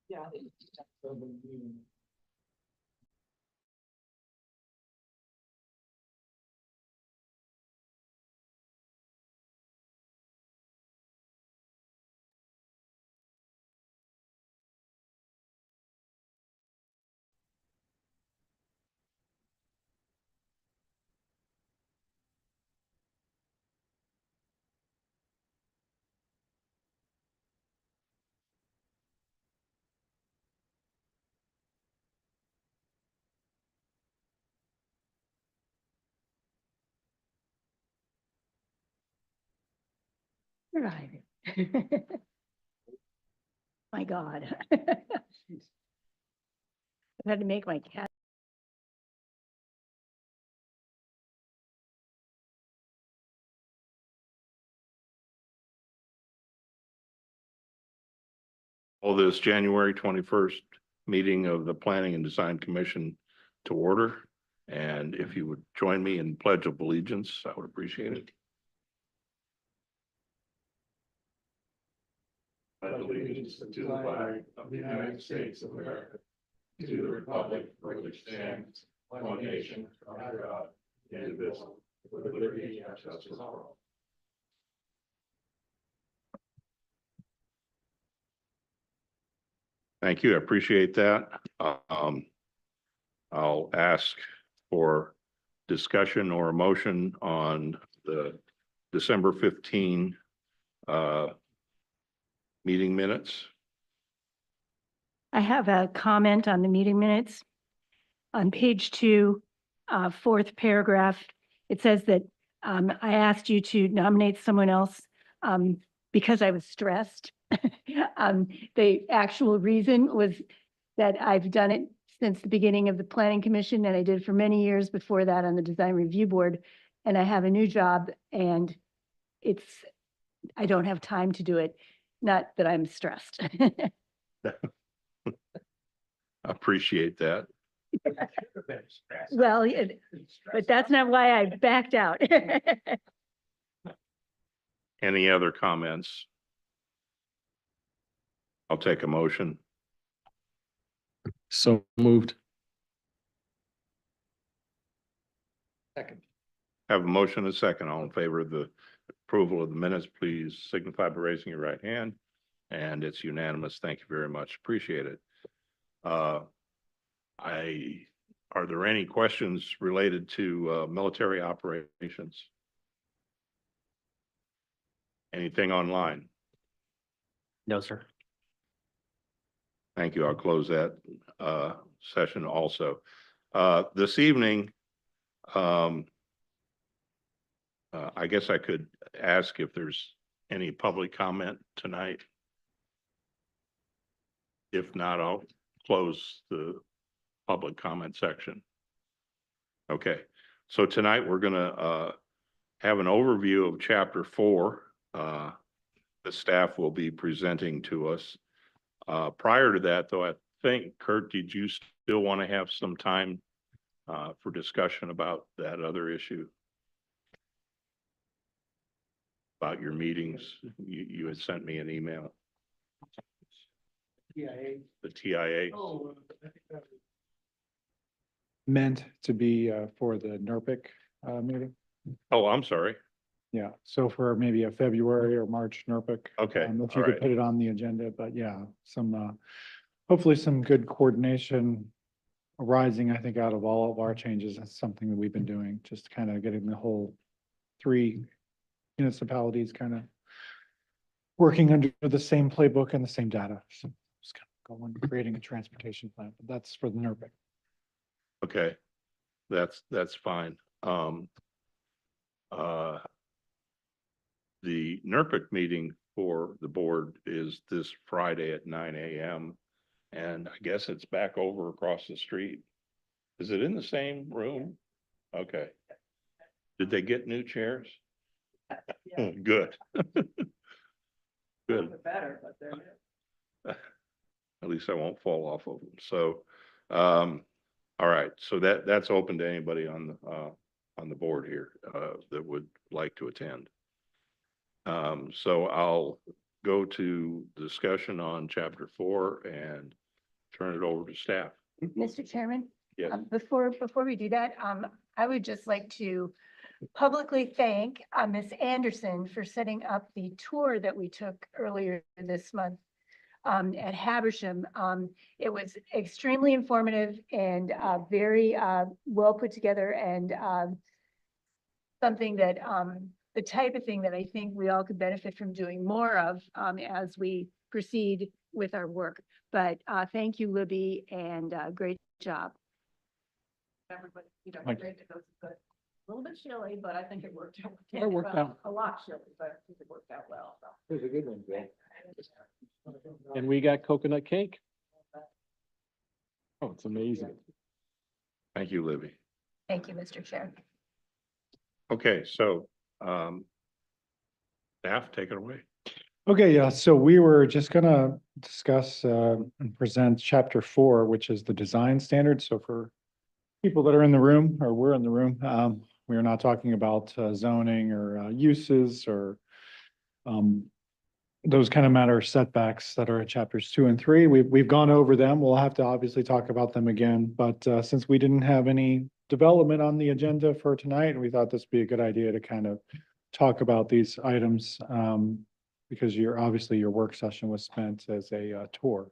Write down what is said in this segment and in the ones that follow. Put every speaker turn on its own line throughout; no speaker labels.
Yeah. Right. My God. I've had to make my cat.
All this January 21st meeting of the Planning and Design Commission to order. And if you would join me in pledge of allegiance, I would appreciate it. Pledge allegiance to the flag of the United States of America, to the republic for which stands one nation under God, indivisible, with liberty and justice for all. Thank you. I appreciate that. I'll ask for discussion or a motion on the December 15 meeting minutes.
I have a comment on the meeting minutes. On page 2, fourth paragraph, it says that I asked you to nominate someone else because I was stressed. The actual reason was that I've done it since the beginning of the Planning Commission, and I did for many years before that on the Design Review Board. And I have a new job, and I don't have time to do it. Not that I'm stressed.
Appreciate that.
Well, but that's not why I backed out.
Any other comments? I'll take a motion.
So moved.
Second.
Have a motion and a second. All in favor of the approval of the minutes, please signify by raising your right hand. And it's unanimous. Thank you very much. Appreciate it. Are there any questions related to military operations? Anything online?
No, sir.
Thank you. I'll close that session also. This evening, I guess I could ask if there's any public comment tonight. If not, I'll close the public comment section. Okay, so tonight we're gonna have an overview of chapter 4. The staff will be presenting to us. Prior to that, though, I think, Kurt, did you still want to have some time for discussion about that other issue? About your meetings? You had sent me an email.
TIA.
The TIA.
Oh, I think that was
Meant to be for the NERPIC meeting.
Oh, I'm sorry.
Yeah, so for maybe a February or March NERPIC.
Okay,
If you
all
could
right.
put it on the agenda, but yeah, hopefully some good coordination arising, I think, out of all of our changes. That's something that we've been doing, just kind of getting the whole 3 municipalities kind of working under the same playbook and the same data. So just kind of going, creating a transportation plan, but that's for the NERPIC.
Okay, that's fine. The NERPIC meeting for the board is this Friday at 9 a.m. And I guess it's back over across the street. Is it in the same room? Okay. Did they get new chairs? Good. Good.
better, but they're.
At least I won't fall off of them. So, all right. So that's open to anybody on the board here, that would like to attend. So I'll go to discussion on chapter 4 and turn it over to staff.
Mr. Chairman?
Yes.
Before we do that, I would just like to publicly thank Ms. Anderson for setting up the tour that we took earlier this month at Habersham. It was extremely informative and very well put together, and something that the type of thing that I think we all could benefit from doing more of as we proceed with our work. But thank you, Libby, and great job.
Everybody, you know,
Thank
great to go, good. A little bit chilly, but I think it worked out.
It worked
Well,
out.
A lot chilly, but I think it worked out well, so.
It was a good one, Bill.
And we got coconut cake. Oh, it's amazing.
Thank you, Libby.
Thank you, Mr. Chair.
Okay, so staff, take it away.
Okay, yeah, so we were just gonna discuss and present chapter 4, which is the design standards. So for people that are in the room, or we're in the room, we are not talking about zoning or uses or those kind of matter setbacks that are in chapters 2 and 3. We've gone over them. We'll have to obviously talk about them again, but since we didn't have any development on the agenda for tonight, we thought this would be a good idea to kind of talk about these items, because obviously your work session was spent as a tour.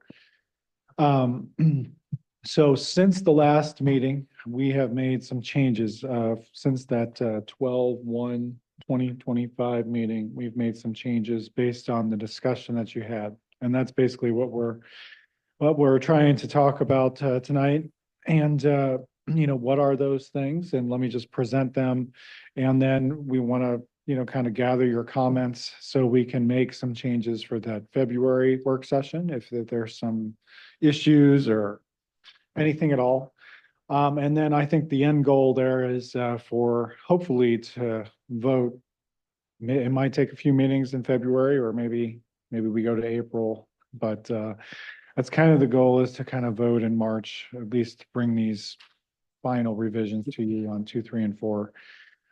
So since the last meeting, we have made some changes. Since that 12/1/2025 meeting, we've made some changes based on the discussion that you had. And that's basically what we're trying to talk about tonight. And what are those things? And let me just present them. And then we want to kind of gather your comments so we can make some changes for that February work session if there's some issues or anything at all. And then I think the end goal there is for hopefully to vote. It might take a few meetings in February, or maybe we go to April, but that's kind of the goal, is to kind of vote in March, at least bring these final revisions to you on 2, 3, and 4,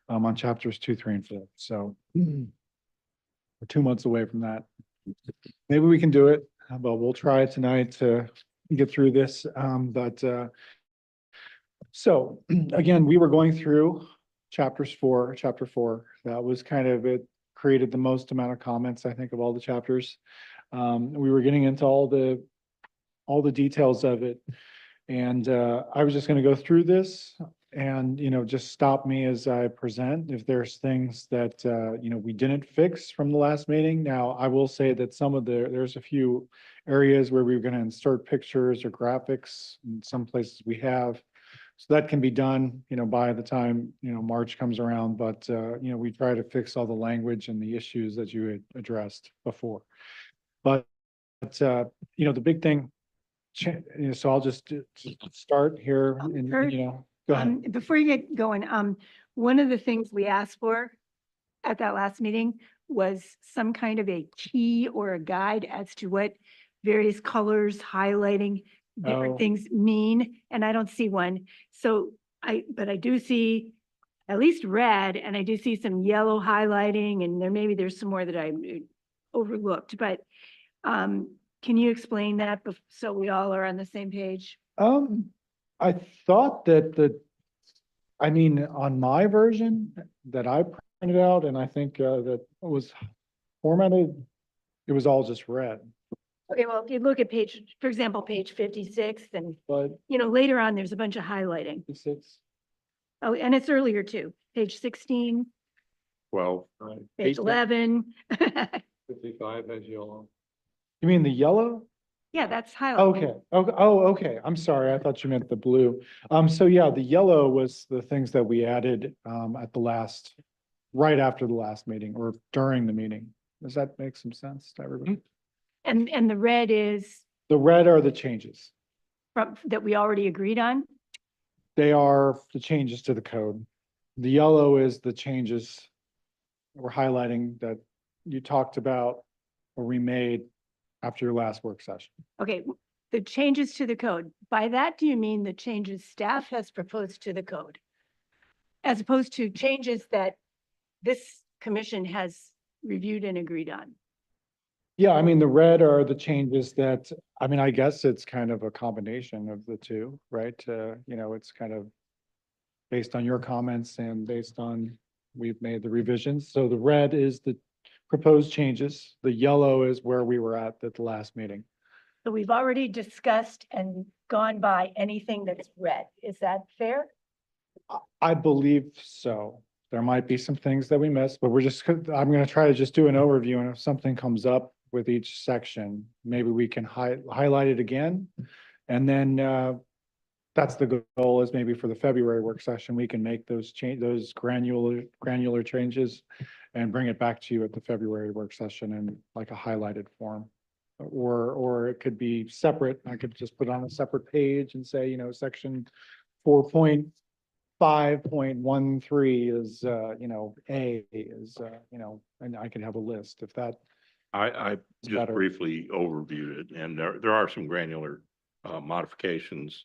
on chapters 2, 3, and 4. So we're 2 months away from that. Maybe we can do it, but we'll try tonight to get through this. So again, we were going through chapter 4. That was kind of, it created the most amount of comments, I think, of all the chapters. We were getting into all the details of it. And I was just going to go through this and, just stop me as I present if there's things that, we didn't fix from the last meeting. Now, I will say that there's a few areas where we were going to insert pictures or graphics. In some places we have. So that can be done, by the time, March comes around. But, we try to fix all the language and the issues that you had addressed before. But the big thing, so I'll just start here and,
Kurt,
go ahead.
Before you get going, one of the things we asked for at that last meeting was some kind of a key or a guide as to what various colors, highlighting different
Oh.
things mean, and I don't see one. So but I do see at least red, and I do see some yellow highlighting, and there's some more that I overlooked, but can you explain that so we all are on the same page?
I thought that on my version that I printed out, and I think that was formatted, it was all just red.
Okay, well, if you look at for example, page 56, and
But
later on, there's a bunch of highlighting.
56,
Oh, and it's earlier too, page 16,
Well,
page 11.
55 has yellow.
you mean the yellow?
Yeah, that's highlighted.
Okay. Okay. I'm sorry. I thought you meant the blue. So yeah, the yellow was the things that we added right after the last meeting or during the meeting. Does that make some sense to everybody?
And the red is
The red are the changes.
that we already agreed on.
They are the changes to the code. The yellow is the changes we're highlighting that you talked about or we made after your last work session.
Okay, the changes to the code. By that, do you mean the changes staff has proposed to the code? As opposed to changes that this commission has reviewed and agreed on?
Yeah, I mean, the red are the changes that, I mean, I guess it's kind of a combination of the two, right? You know, it's kind of based on your comments and based on, we've made the revisions. So the red is the proposed changes. The yellow is where we were at the last meeting.
So we've already discussed and gone by anything that's red. Is that fair?
I believe so. There might be some things that we missed, but I'm gonna try to just do an overview, and if something comes up with each section, maybe we can highlight it again. And then, that's the goal, is maybe for the February work session, we can make those granular changes and bring it back to you at the February work session in like a highlighted form. Or it could be separate. I could just put on a separate page and say, you know, section 4.5.13 is, you know, A is, you know, and I could have a list if that.
I
It's
just
better.
briefly overviewed it, and there are some granular modifications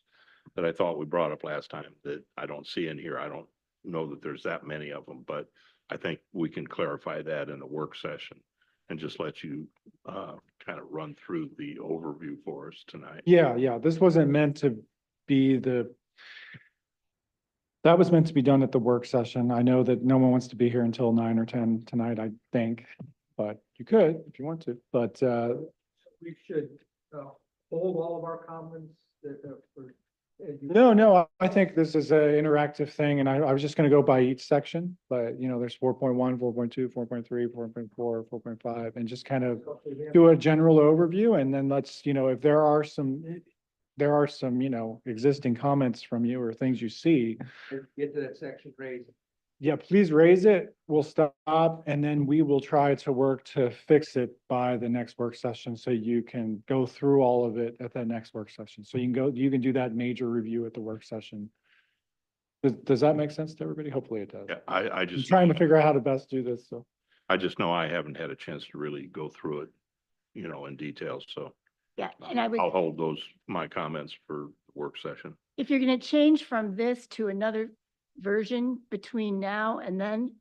that I thought we brought up last time that I don't see in here. I don't know that there's that many of them, but I think we can clarify that in the work session and just let you kind of run through the overview for us tonight.
Yeah, this wasn't meant to be that was meant to be done at the work session. I know that no one wants to be here until 9 or 10 tonight, I think, but you could if you want to, but,
We should, hold all of our comments that,
no, I think this is an interactive thing, and I was just gonna go by each section, but you know, there's 4.1, 4.2, 4.3, 4.4, 4.5, and just kind of do a general overview, and then let's, you know, if there are some, you know, existing comments from you or things you see,
get to that section, raise.
yeah, please raise it. We'll stop, and then we will try to work to fix it by the next work session, so you can go through all of it at that next work session. So you can do that major review at the work session. Does that make sense to everybody? Hopefully it does.
Yeah, I
I'm
just,
trying to figure out how to best do this, so.
I just know I haven't had a chance to really go through it, you know, in detail, so
Yeah, and I would,
I'll hold my comments for the work session.
if you're gonna change from this to another version between now and then,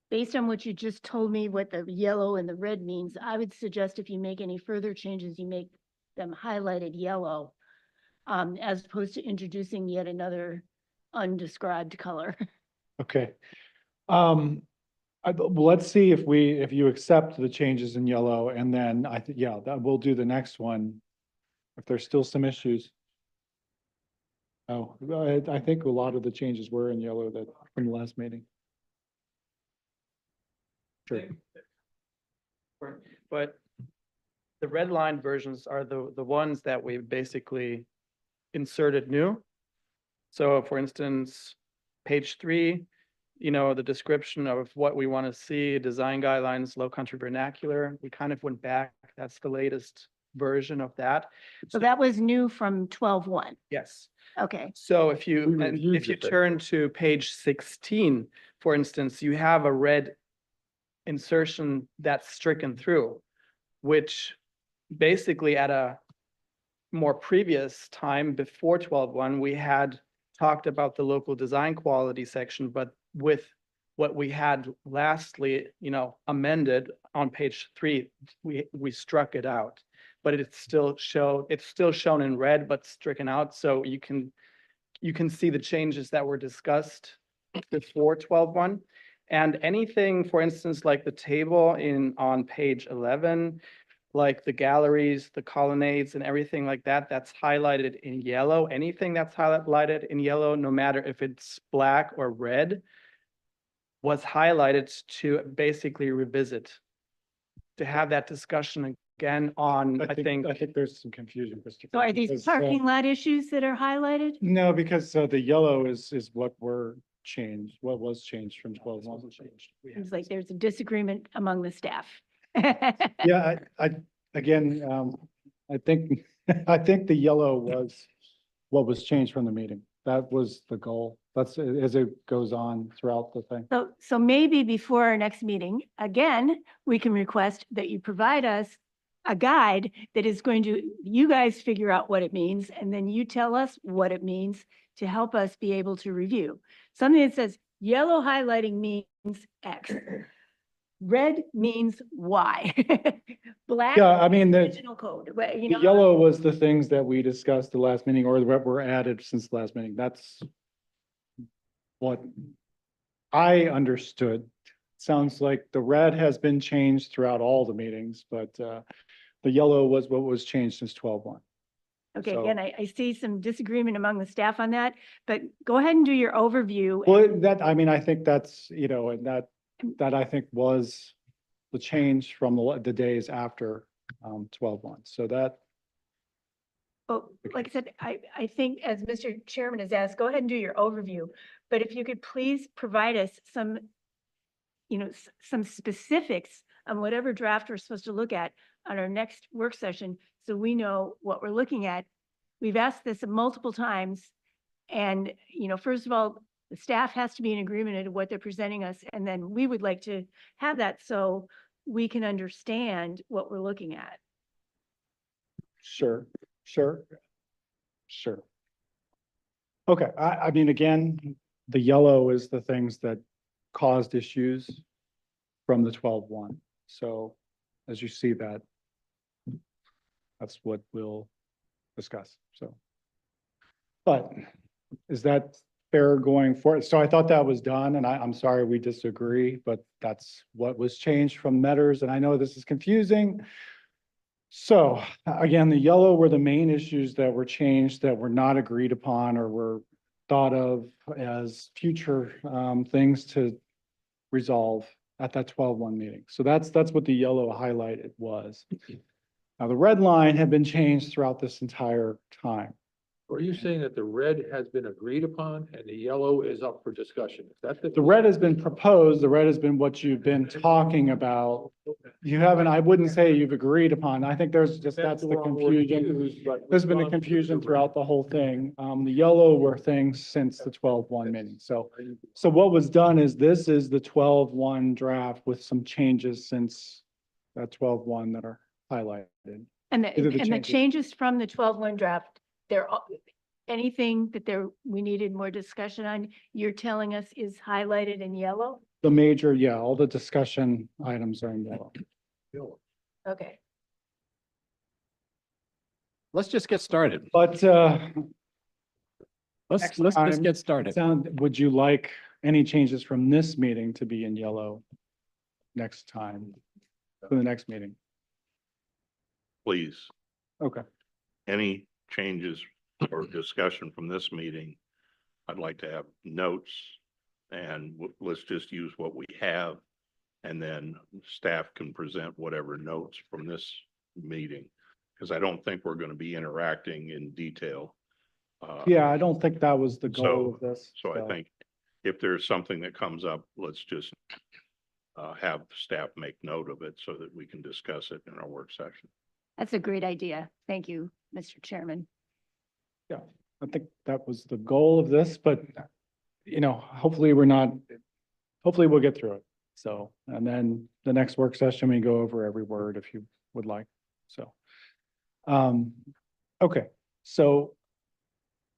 based on what you just told me, what the yellow and the red means, I would suggest if you make any further changes, you make them highlighted yellow, as opposed to introducing yet another undescribed color.
Okay. Well, let's see if you accept the changes in yellow, and then I think, yeah, that we'll do the next one. If there's still some issues. Oh, I think a lot of the changes were in yellow from the last meeting. Sure.
But the red line versions are the ones that we basically inserted new. So for instance, page 3, you know, the description of what we want to see, design guidelines, low country vernacular, we kind of went back. That's the latest version of that.
So that was new from 12.1.
Yes.
Okay,
So if you,
We
and
reviewed
if you
it, but-
turn to page 16, for instance, you have a red insertion that's stricken through, which basically at a more previous time before 12.1, we had talked about the local design quality section, but with what we had lastly, you know, amended on page 3, we struck it out. But it's still shown in red, but stricken out. So you can see the changes that were discussed before 12.1. And anything, for instance, like the table on page 11, like the galleries, the colonnades and everything like that, that's highlighted in yellow. Anything that's highlighted in yellow, no matter if it's black or red, was highlighted to basically revisit, to have that discussion again on, I think.
I think there's some confusion, Christopher.
so are these
because,
parking lot issues that are highlighted?
No, because the yellow is what was changed from 12.1.
Seems like there's a disagreement among the staff.
Yeah, again, I think, I think the yellow was what was changed from the meeting. That was the goal. That's as it goes on throughout the thing.
So maybe before our next meeting, again, we can request that you provide us a guide that is going to, you guys figure out what it means, and then you tell us what it means to help us be able to review. Something that says yellow highlighting means X. red means Y. Black.
Yeah, I mean, the,
Original code, but you
the
know.
yellow was the things that we discussed the last meeting or that were added since the last meeting. That's what I understood. Sounds like the red has been changed throughout all the meetings, but the yellow was what was changed since 12-1.
Okay,
So-
again, I see some disagreement among the staff on that, but go ahead and do your overview.
Well, that, I mean, I think that's, you know, and that I think was the change from the days after 12-1. So that,
Well, like I said, I think as Mr. Chairman has asked, go ahead and do your overview. But if you could please provide us some, you know, some specifics on whatever draft we're supposed to look at on our next work session, so we know what we're looking at. We've asked this multiple times. And, you know, first of all, the staff has to be in agreement of what they're presenting us. And then we would like to have that so we can understand what we're looking at.
sure. Okay, I mean, again, the yellow is the things that caused issues from the 12-1. So as you see that, that's what we'll discuss, so. But is that fair going forward? So I thought that was done, and I'm sorry we disagree, but that's what was changed from Metters, and I know this is confusing. So again, the yellow were the main issues that were changed that were not agreed upon or were thought of as future things to resolve at that 12-1 meeting. So that's what the yellow highlighted was. Now, the red line had been changed throughout this entire time.
Are you saying that the red has been agreed upon and the yellow is up for discussion? Is that
The red has been proposed, the red has been what you've been talking about. You haven't, I wouldn't say you've agreed upon. I think there's just, that's the confusion. There's been a confusion throughout the whole thing. The yellow were things since the 12-1 meeting. So what was done is this is the 12-1 draft with some changes since that 12-1 that are highlighted.
And
These are the
the
changes.
changes from the 12-1 draft, anything that we needed more discussion on, you're telling us is highlighted in yellow?
The major, yeah, all the discussion items are in yellow.
Okay.
Let's just get started.
But
Let's
Next time,
just get started.
would you like any changes from this meeting to be in yellow next time, for the next meeting?
Please,
Okay,
any changes or discussion from this meeting, I'd like to have notes, and let's just use what we have. And then staff can present whatever notes from this meeting, because I don't think we're going to be interacting in detail.
yeah, I don't think that was the goal of this.
So I think if there's something that comes up, let's just have staff make note of it so that we can discuss it in our work session.
That's a great idea. Thank you, Mr. Chairman.
I think that was the goal of this, but you know, hopefully we'll get through it. So, and then the next work session, we go over every word if you would like, so. Okay, so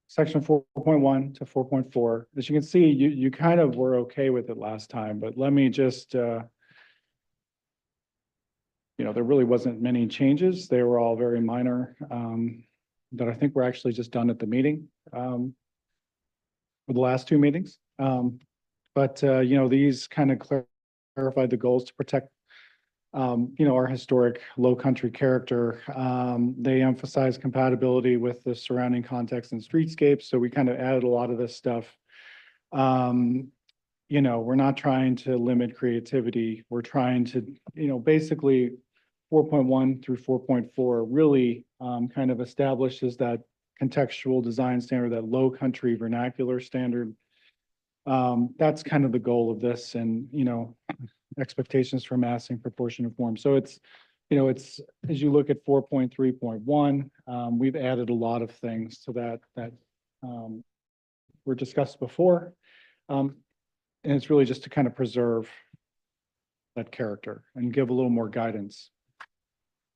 section 4.1 to 4.4, as you can see, you kind of were okay with it last time, but let me just, you know, there really wasn't many changes. They were all very minor, that I think were actually just done at the meeting, for the last two meetings. But you know, these kind of clarified the goals to protect, you know, our historic low country character. They emphasize compatibility with the surrounding context and streetscapes. So we kind of added a lot of this stuff. You know, we're not trying to limit creativity. We're trying to, you know, basically 4.1 through 4.4 really kind of establishes that contextual design standard, that low country vernacular standard. That's kind of the goal of this, and, you know, expectations for massing, proportion, and form. So it's, you know, it's, as you look at 4.3.1, we've added a lot of things to that were discussed before. And it's really just to kind of preserve that character and give a little more guidance.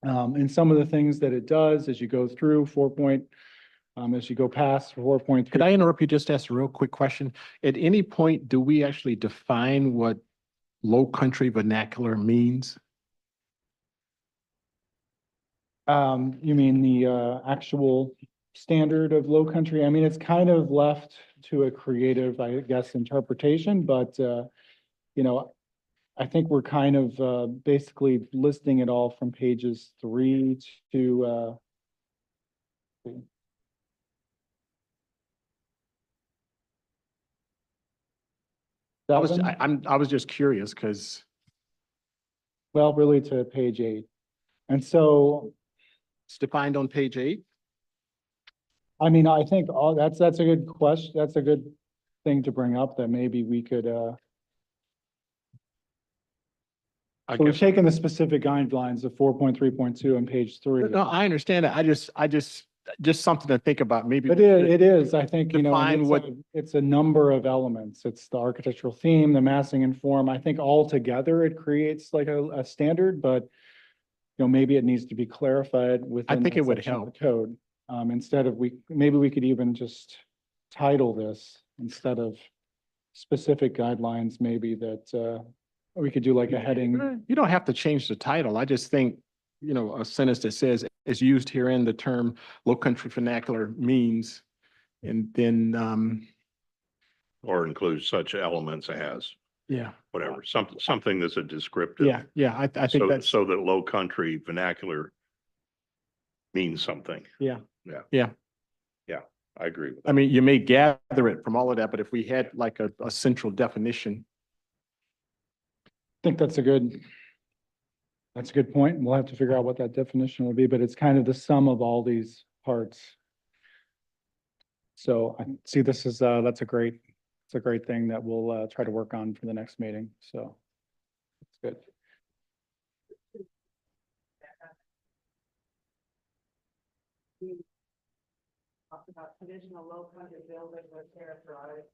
And some of the things that it does as you go through as you go past 4.3.
Could I interrupt you, just ask a real quick question? At any point, do we actually define what
low country vernacular means?
You mean the actual standard of low country? I mean, it's kind of left to a creative, I guess, interpretation, but you know, I think we're kind of basically listing it all from pages 3 to
I
7.
I was just curious because
Well, really to page 8. And so,
it's defined on page 8.
I mean, I think all that's a good question. That's a good thing to bring up that maybe we could,
I
so we've
guess,
taken the specific guidelines of 4.3.2 on page 3.
No, I understand that. Just something to think about, maybe.
But it is, I think, you know,
Define
and
what-
it's a number of elements. It's the architectural theme, the massing and form. I think all together it creates like a standard, but you know, maybe it needs to be clarified within.
think
that
it would
section of the
help.
Code, instead of maybe we could even just title this instead of specific guidelines, maybe that, we could do like a heading.
You don't have to change the title. I just think, you know, a sentence that says, is used herein, the term low country vernacular means, and then,
or include such elements as,
yeah,
whatever, something that's a descriptive.
yeah, I think
So,
that's,
so that low country vernacular means something.
yeah.
Yeah.
Yeah.
Yeah, I agree with
I
that.
mean, you may gather it from all of that, but if we had like a central definition,
I think that's a good point. We'll have to figure out what that definition will be, but it's kind of the sum of all these parts. So I see this is, it's a great thing that we'll, try to work on for the next meeting. So it's good.
Talked about traditional low country buildings are characterized.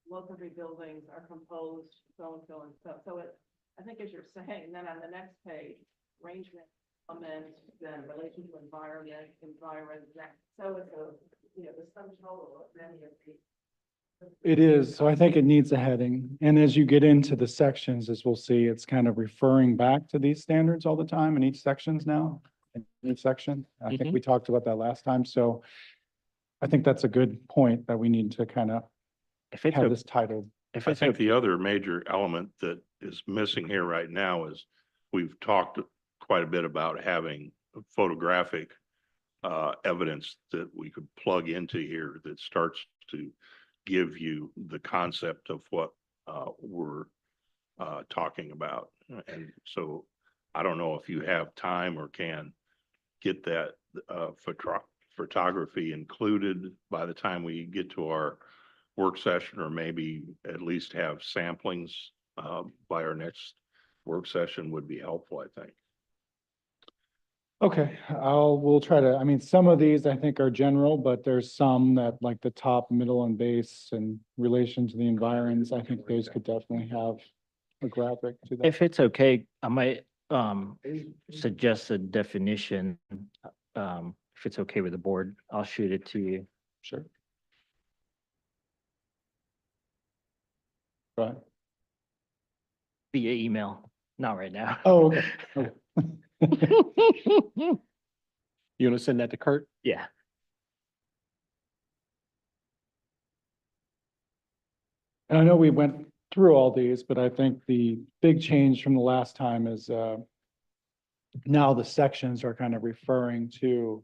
Low country buildings are composed, so and so and so, so it, I think as you're saying, then on the next page, arrangement, elements, then relation to environment, so it's a, you know, the sum total of many of these.
It is. So I think it needs a heading. And as you get into the sections, as we'll see, it's kind of referring back to these standards all the time in each sections now. In each section. I think we talked about that last time. So I think that's a good point that we need to kind of
If it's,
have
o-
this titled.
if
I
it's,
think
o-
the other major element that is missing here right now is we've talked quite a bit about having photographic evidence that we could plug into here that starts to give you the concept of what we're talking about. And so I don't know if you have time or can get that photography included by the time we get to our work session, or maybe at least have samplings by our next work session would be helpful, I think.
Okay, we'll try to, I mean, some of these I think are general, but there's some that like the top, middle and base and relation to the environs. I think those could definitely have a graphic to that.
if it's okay, I might suggest a definition. If it's okay with the board, I'll shoot it to you.
Sure. Go ahead.
Via email, not right now.
Oh, okay. Okay.
you want to send that to Kurt?
Yeah.
And I know we went through all these, but I think the big change from the last time is now the sections are kind of referring to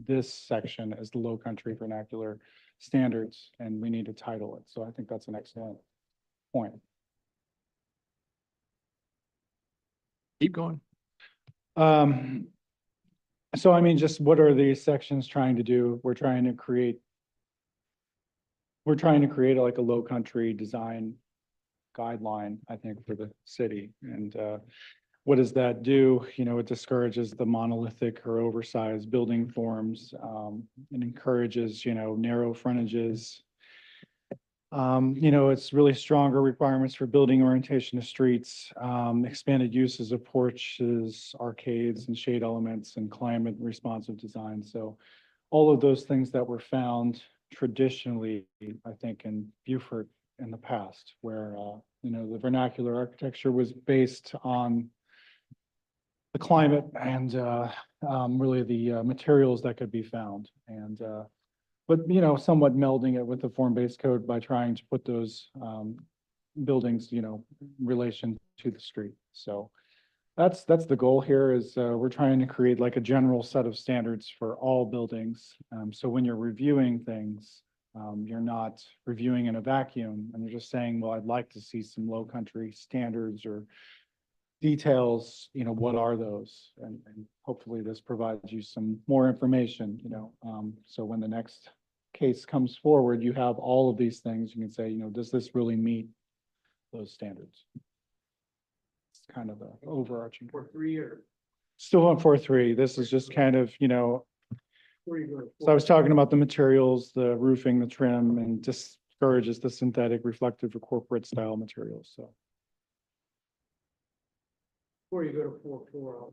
this section as the Low Country Vernacular Standards, and we need to title it. So I think that's an excellent point.
Keep going.
So I mean, just what are these sections trying to do? We're trying to create like a low country design guideline, I think, for the city. And what does that do? You know, it discourages the monolithic or oversized building forms, and encourages, you know, narrow frontages. You know, it's really stronger requirements for building orientation of streets, expanded uses of porches, arcades and shade elements and climate responsive design. So all of those things that were found traditionally, I think, in Beaufort in the past, where, the vernacular architecture was based on the climate and, really the materials that could be found. And, but, somewhat melding it with the form-based code by trying to put those, buildings, relation to the street. So that's the goal here is, we're trying to create like a general set of standards for all buildings. So when you're reviewing things, you're not reviewing in a vacuum and you're just saying, well, I'd like to see some low country standards or details, what are those? And hopefully this provides you some more information, so when the next case comes forward, you have all of these things, you can say, does this really meet those standards? It's kind of the overarching.
For 3 years.
Still on 4.3, this is just kind of,
Where you go to
so I was talking about the materials, the roofing, the trim, and discourages the synthetic, reflective, or corporate style materials, so.
Before you go to 4.4, I'll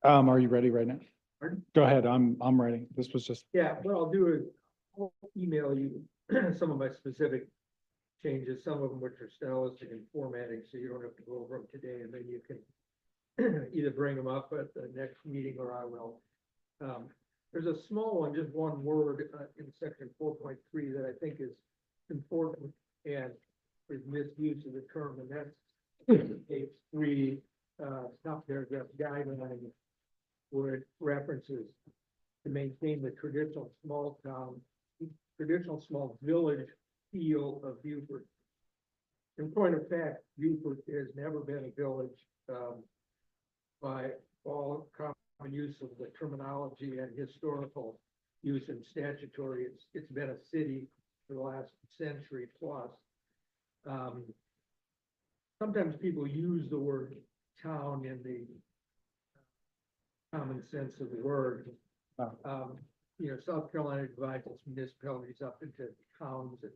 have.
Are you ready right now?
Pardon?
Go ahead, I'm ready. This was just,
Yeah, what I'll do is I'll email you some of my specific changes, some of them which are stylistic and formatting, so you don't have to go over them today, and then you can either bring them up at the next meeting or I will. There's a small one, just one word in section 4.3 that I think is important and is misuse of the term, and that's page 3, top paragraph guideline, where it references to maintain the traditional small village feel of Beaufort. In point of fact, Beaufort has never been a village, by all common use of the terminology and historical use and statutory. It's been a city for the last century plus. Sometimes people use the word town in the common sense of the word. South Carolina divides its municipalities up into towns and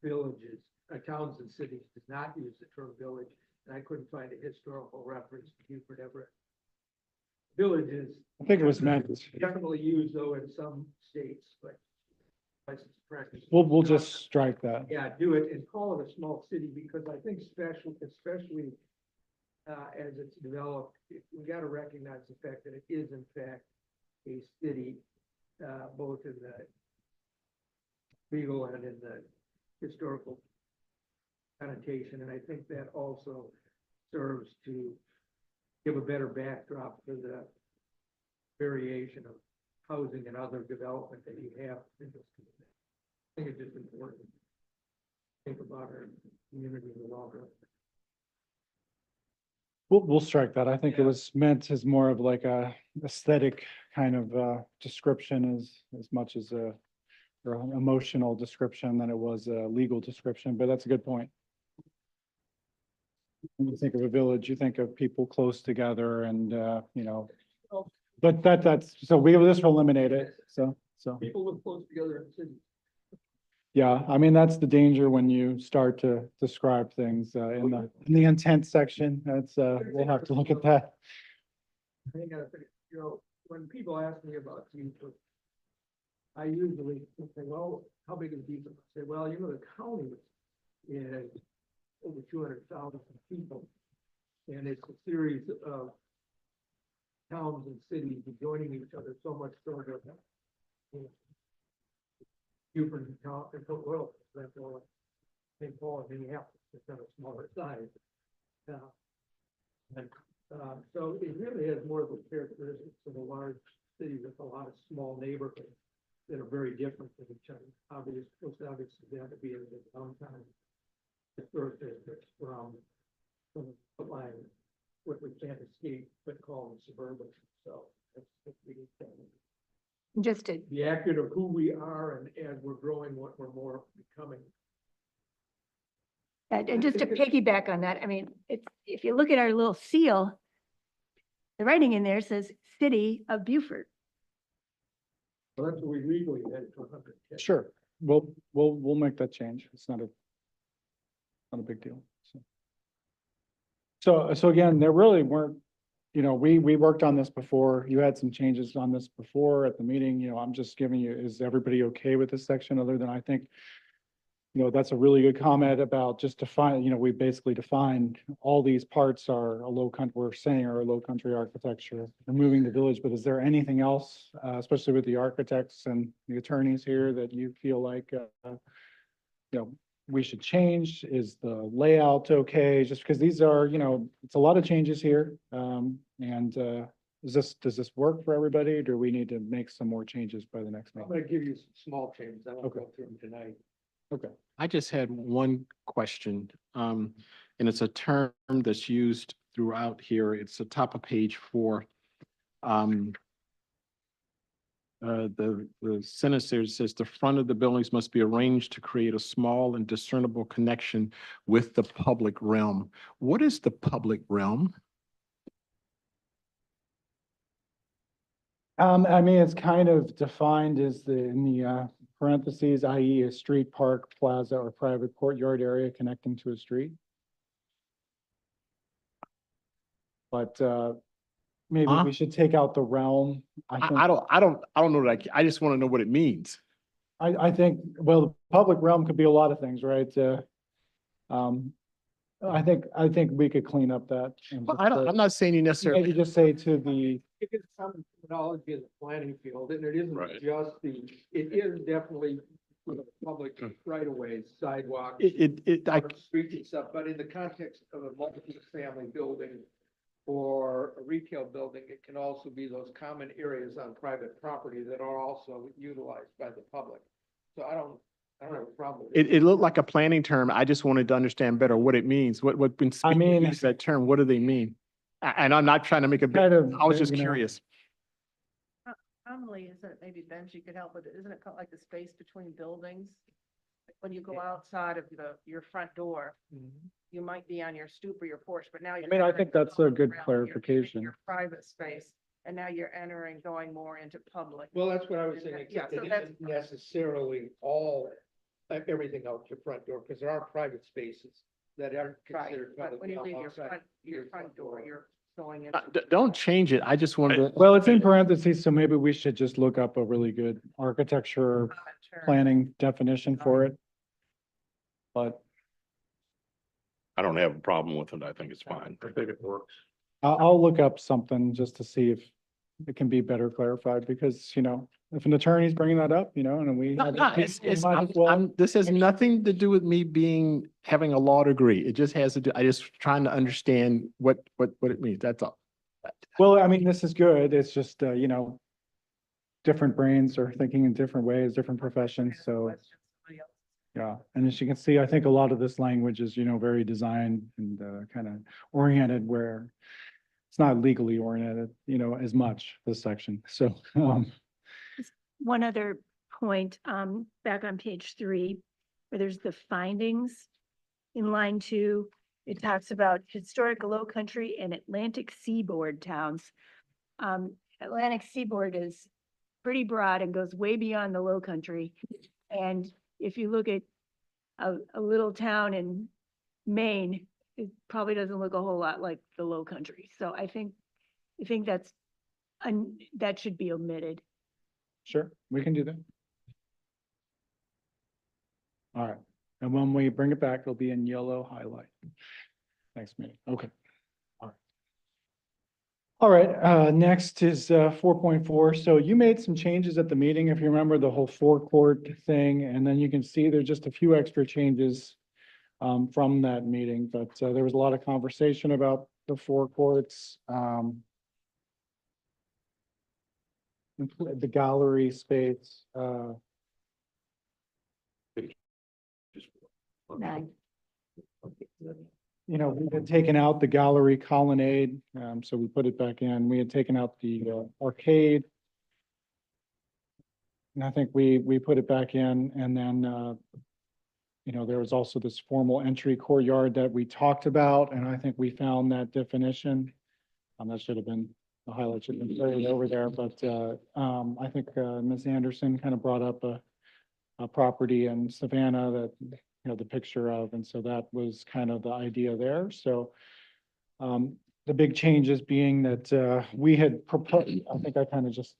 villages. Towns and cities does not use the term village, and I couldn't find a historical reference to Beaufort ever. Villages
I think it was meant,
definitely used though in some states, but license practice.
we'll just strike that.
Yeah, do it and call it a small city, because I think especially as it's developed, we got to recognize the fact that it is in fact a city, both in the legal and in the historical connotation. And I think that also serves to give a better backdrop for the variation of housing and other development that you have in this community. I think it's just important to think about our community in the long run.
We'll strike that. I think it was meant as more of like a aesthetic kind of description as much as or an emotional description than it was a legal description, but that's a good point. When you think of a village, you think of people close together and, but that's, so this will eliminate it, so.
People live close together in cities.
Yeah, I mean, that's the danger when you start to describe things in the intent section. That's, we'll have to look at that.
I think, when people ask me about Beaufort, I usually say, well, how big is Beaufort? I say, well, the county is over 200,000 people. And it's a series of towns and cities joining each other so much so that Beaufort and well, that's all. St. Paul and Minneapolis, it's on a smaller size. So it really has more of the characteristics of a large city with a lot of small neighborhoods that are very different from each other. Most obviously, they have to be in the downtown historic districts from line what we can't escape but call them suburban. So that's really
Just to,
be accurate of who we are, and as we're growing, what we're more becoming.
and just to piggyback on that, I mean, if you look at our little seal, the writing in there says City of Beaufort.
So that's what we legally had to 100.
Sure, we'll make that change. It's not a big deal. So again, there really weren't you know, we worked on this before. You had some changes on this before at the meeting, you know, I'm just giving you, is everybody okay with this section other than I think, you know, that's a really good comment about just define, you know, we basically defined all these parts are a low country, we're saying are a low country architecture, removing the village, but is there anything else, especially with the architects and the attorneys here that you feel like, you know, we should change? Is the layout okay? Just because these are, you know, it's a lot of changes here. Does this work for everybody? Or do we need to make some more changes by the next
I'm
meeting?
gonna give you some small changes. I won't
Okay.
go through them tonight.
Okay.
I just had one question, and it's a term that's used throughout here. It's the top of page 4. The sentence there says the front of the buildings must be arranged to create a small and discernible connection with the public realm. What is the public realm?
I mean, it's kind of defined as in the parentheses, i.e. a street, park, plaza, or private courtyard area connecting to a street. But maybe
Huh?
we should take out the realm. I think,
I don't know that. I just want to know what it means.
I think, well, the public realm could be a lot of things, right? I think we could clean up that. And
Well,
just
I'm
say-
not saying you
Maybe
necessarily.
just say to the,
It is some terminology in the planning field, and it isn't
Right.
just it is definitely for the public right of ways, sidewalks,
I,
streets and stuff, but in the context of a multi-family building or a retail building, it can also be those common areas on private property that are also utilized by the public. So I don't have a problem with
it looked like a planning term. I just wanted to understand better what it means. When
I
people
mean-
use that term, what do they mean? And I'm not trying to make a big,
kind of.
I was just
you know,
curious.
Commonly, isn't it, maybe Benji you could help with it, isn't it called like the space between buildings? Like when you go outside of your front door, you might be on your stoop or your porch, but now you're.
mean, I
entering
think
the
that's a
public
good
realm.
clarification.
Your private space, and now you're entering, going more into public.
Well, that's what I was saying,
Yeah,
except
so
it
that's-
isn't necessarily all, everything out your front door, because there are private spaces that are
Right,
considered.
but
public
when you leave
outside
your front door, you're going into.
Don't change it. I just wanted to.
Well, it's in parentheses, so maybe we should just look up a really good architecture
common term.
planning definition for it. But
I don't have a problem with it. I think it's fine.
I think it works.
I'll look up something just to see if it can be better clarified, because, you know, if an attorney's bringing that up, you know, and we.
No, it's,
might as well-
this has
make sure-
nothing to do with me having a law degree. It just has to do, I just trying to understand what it means. That's all.
Well, I mean, this is good. It's just, you know, different brains are thinking in different ways, different professions, so.
Question, somebody else.
Yeah, and as you can see, I think a lot of this language is, you know, very designed and kind of oriented where it's not legally oriented, you know, as much, this section. So,
One other point, back on page 3, where there's the findings. In line 2, it talks about historic low country and Atlantic seaboard towns. Atlantic seaboard is pretty broad and goes way beyond the low country. And if you look at a little town in Maine, it probably doesn't look a whole lot like the low country. So I think that should be omitted.
sure, we can do that. All right, and when we bring it back, it'll be in yellow highlight. Next meeting, okay. All right, next is 4.4. So you made some changes at the meeting, if you remember the whole forecourt thing, and then you can see there's just a few extra changes from that meeting, but there was a lot of conversation about the forecourts. The gallery space,
Nine.
you know, we had taken out the gallery colonnade, so we put it back in. We had taken out the arcade. And I think we put it back in, and then, you know, there was also this formal entry courtyard that we talked about, and I think we found that definition. That should have been, the highlight should have been buried over there, but, I think, Ms. Anderson kind of brought up a property in Savannah that, you know, the picture of, and so that was kind of the idea there, so. the big changes being that, we had proposed, I think I kind of just,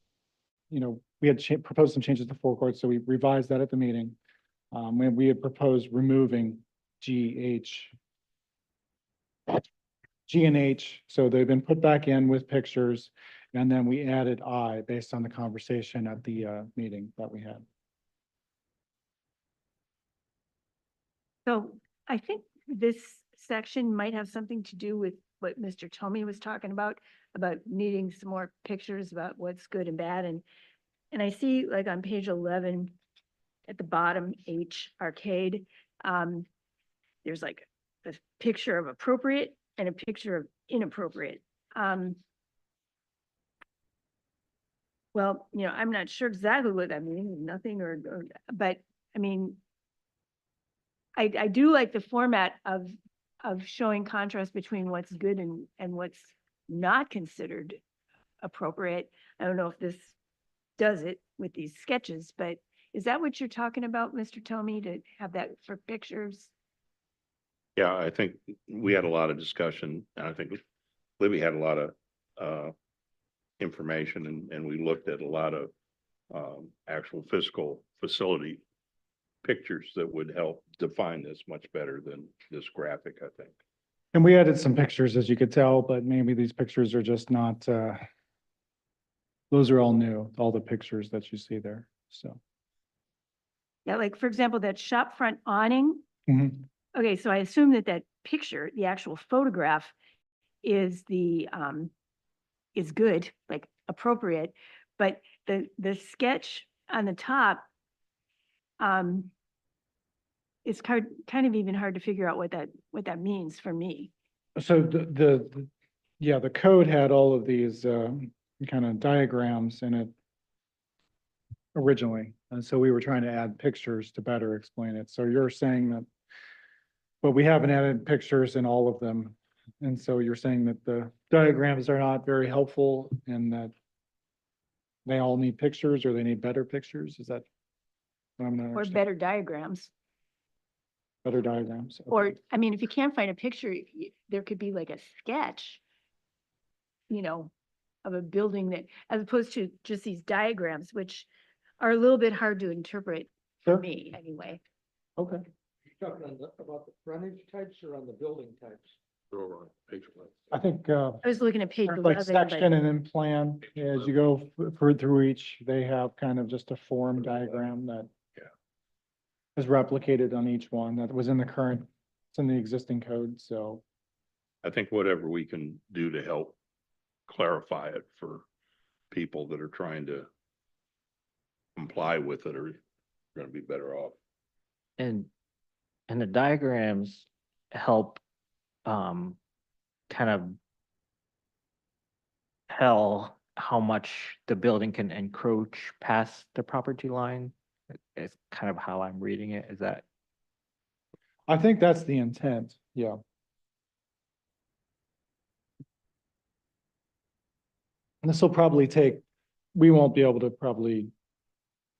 we had proposed some changes to forecourt, so we revised that at the meeting. When we had proposed removing G and H, so they've been put back in with pictures. And then we added I based on the conversation at the, meeting that we had.
So I think this section might have something to do with what Mr. Tomey was talking about needing some more pictures about what's good and bad. And I see like on page 11 at the bottom, H arcade, there's like a picture of appropriate and a picture of inappropriate. Well, I'm not sure exactly what that means, nothing but I mean, I do like the format of showing contrast between what's good and what's not considered appropriate. I don't know if this does it with these sketches, but is that what you're talking about, Mr. Tomey, to have that for pictures?
Yeah, I think we had a lot of discussion, and I think Libby had a lot of information, and we looked at a lot of actual physical facility pictures that would help define this much better than this graphic, I think.
And we added some pictures, as you could tell, but maybe these pictures are just not, those are all new, all the pictures that you see there, so.
Yeah, like for example, that shop front awning.
Mhm.
Okay, so I assume that picture, the actual photograph is is good, like appropriate, but the sketch on the top is kind of even hard to figure out what that means for me.
So yeah, the code had all of these, kind of diagrams in it originally. And so we were trying to add pictures to better explain it. So you're saying that, but we haven't added pictures in all of them. And so you're saying that the diagrams are not very helpful and that they all need pictures or they need better pictures? Is that what I'm not
Or
understanding?
better diagrams.
Better diagrams. Okay.
Or, I mean, if you can't find a picture, there could be like a sketch, of a building that, as opposed to just these diagrams, which are a little bit hard to interpret for
Sure.
me anyway.
Okay.
You're talking about the frontage types or on the building types?
They're over on page one.
I think,
I was looking at page
like
11,
section
but
and then plan, as you go through each, they have kind of just a form diagram that
Yeah.
is replicated on each one that was in the current, it's in the existing code, so.
I think whatever we can do to help clarify it for people that are trying to comply with it are gonna be better off.
And the diagrams help kind of tell how much the building can encroach past the property line. It's kind of how I'm reading it. Is that?
I think that's the intent, yeah. And this will probably take, we won't be able to probably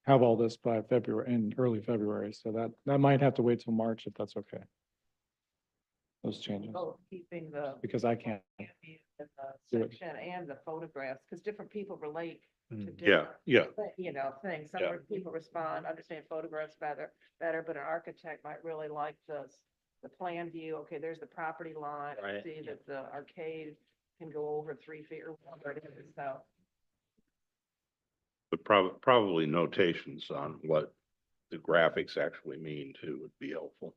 have all this by February, in early February, so that might have to wait till March if that's okay. Those changes,
Both keeping the
because I can't.
the
Do it.
section and the photographs, because different people relate to
Mm.
different.
Yeah,
Things.
Yeah.
Some people respond, understand photographs better, but an architect might really like the plan view. Okay, there's the property line.
Right,
See
yeah.
that the arcade can go over 3 feet or whatever it is, so.
but probably notations on what the graphics actually mean too would be helpful.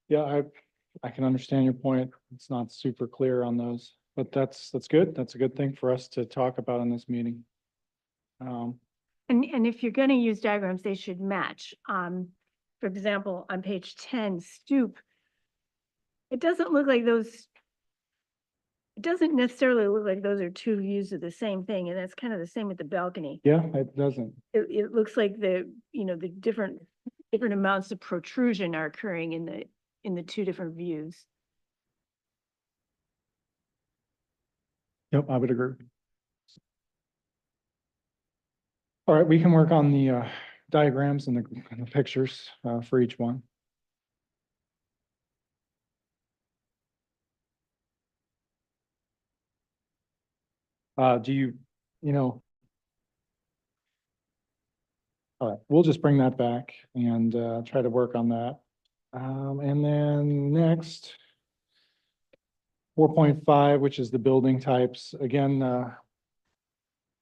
Yeah, I can understand your point. It's not super clear on those, but that's good. That's a good thing for us to talk about in this meeting.
And if you're gonna use diagrams, they should match. For example, on page 10, stoop, it doesn't look like those, it doesn't necessarily look like those are two views of the same thing, and that's kind of the same with the balcony.
Yeah, it doesn't.
It looks like the different amounts of protrusion are occurring in the two different views.
Yep, I would agree. All right, we can work on the diagrams and the pictures for each one. Do you, you know? All right, we'll just bring that back and try to work on that. And then next, 4.5, which is the building types. Again,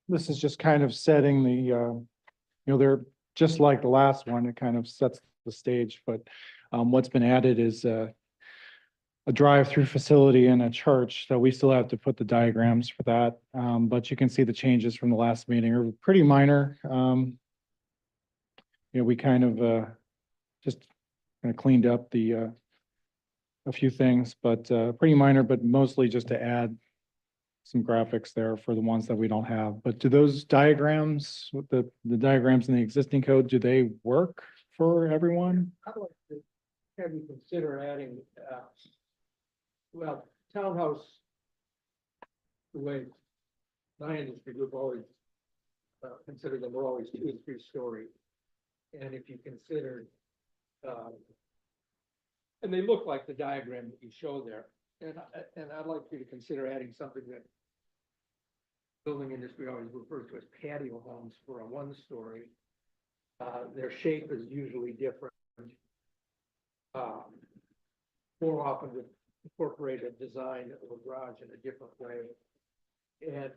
this is just kind of setting the, they're just like the last one, it kind of sets the stage, but what's been added is a drive-through facility and a church, so we still have to put the diagrams for that. But you can see the changes from the last meeting are pretty minor. We kind of just kind of cleaned up the a few things, but pretty minor, but mostly just to add some graphics there for the ones that we don't have. But do those diagrams, with the diagrams in the existing code, do they work for everyone?
I'd like to have you consider adding, well, townhouse, the way my industry group always consider them, we're always 2 and 3 story. And if you considered, and they look like the diagram that you show there, and I'd like you to consider adding something that building industry always refers to as patio homes for a 1 story. Their shape is usually different. More often with incorporated design of a garage in a different way. And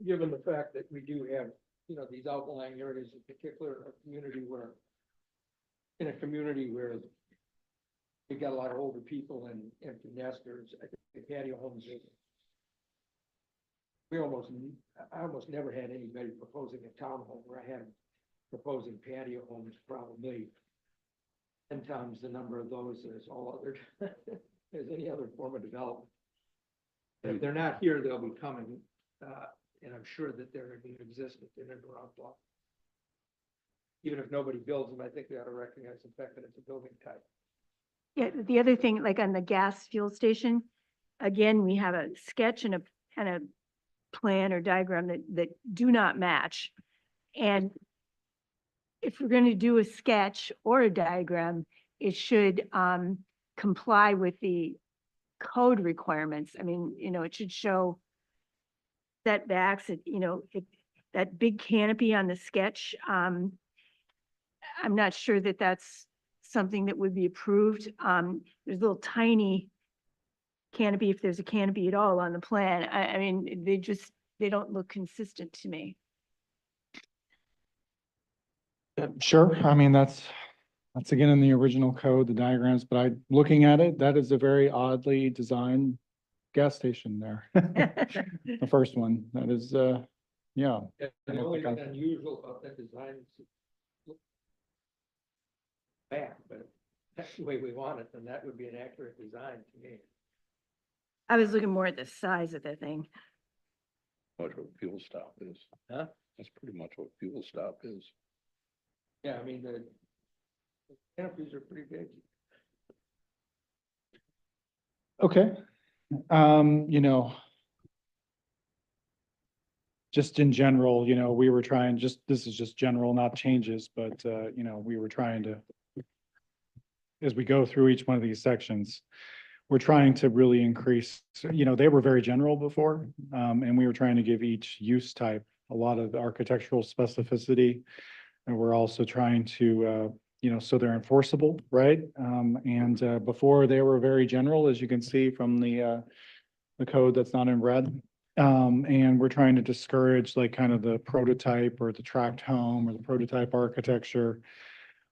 given the fact that we do have, these outlying areas, in particular, in a community where we've got a lot of older people and empty nesters, I think patio homes are, I almost never had anybody proposing a townhome where I had them proposing patio homes, probably 10 times the number of those as all other, as any other form of development. If they're not here, they'll be coming, and I'm sure that they're in existence in and around block. Even if nobody builds them, I think we ought to recognize the fact that it's a building type.
Yeah, the other thing, like on the gas fuel station, again, we have a sketch and a plan or diagram that do not match. And if we're going to do a sketch or a diagram, it should comply with the code requirements. I mean, it should show setbacks, that big canopy on the sketch. I'm not sure that that's something that would be approved. There's a little tiny canopy, if there's a canopy at all on the plan. I mean, they don't look consistent to me.
Sure, I mean, that's again in the original code, the diagrams, but looking at it, that is a very oddly designed gas station there. The first one, that is, yeah.
And the only thing unusual about that design is it back, but if that's the way we want it, then that would be an accurate design to me.
I was looking more at the size of the thing.
That's what fuel stop is.
Huh?
That's pretty much what fuel stop is.
Yeah, I mean, the canopies are pretty big.
Okay. Just in general, we were trying, this is just general, not changes, but, we were trying to, as we go through each one of these sections, we're trying to really increase, they were very general before, and we were trying to give each use type a lot of architectural specificity. And we're also trying to, so they're enforceable, right? And before they were very general, as you can see from the code that's not in red. And we're trying to discourage like kind of the prototype or the tract home or the prototype architecture.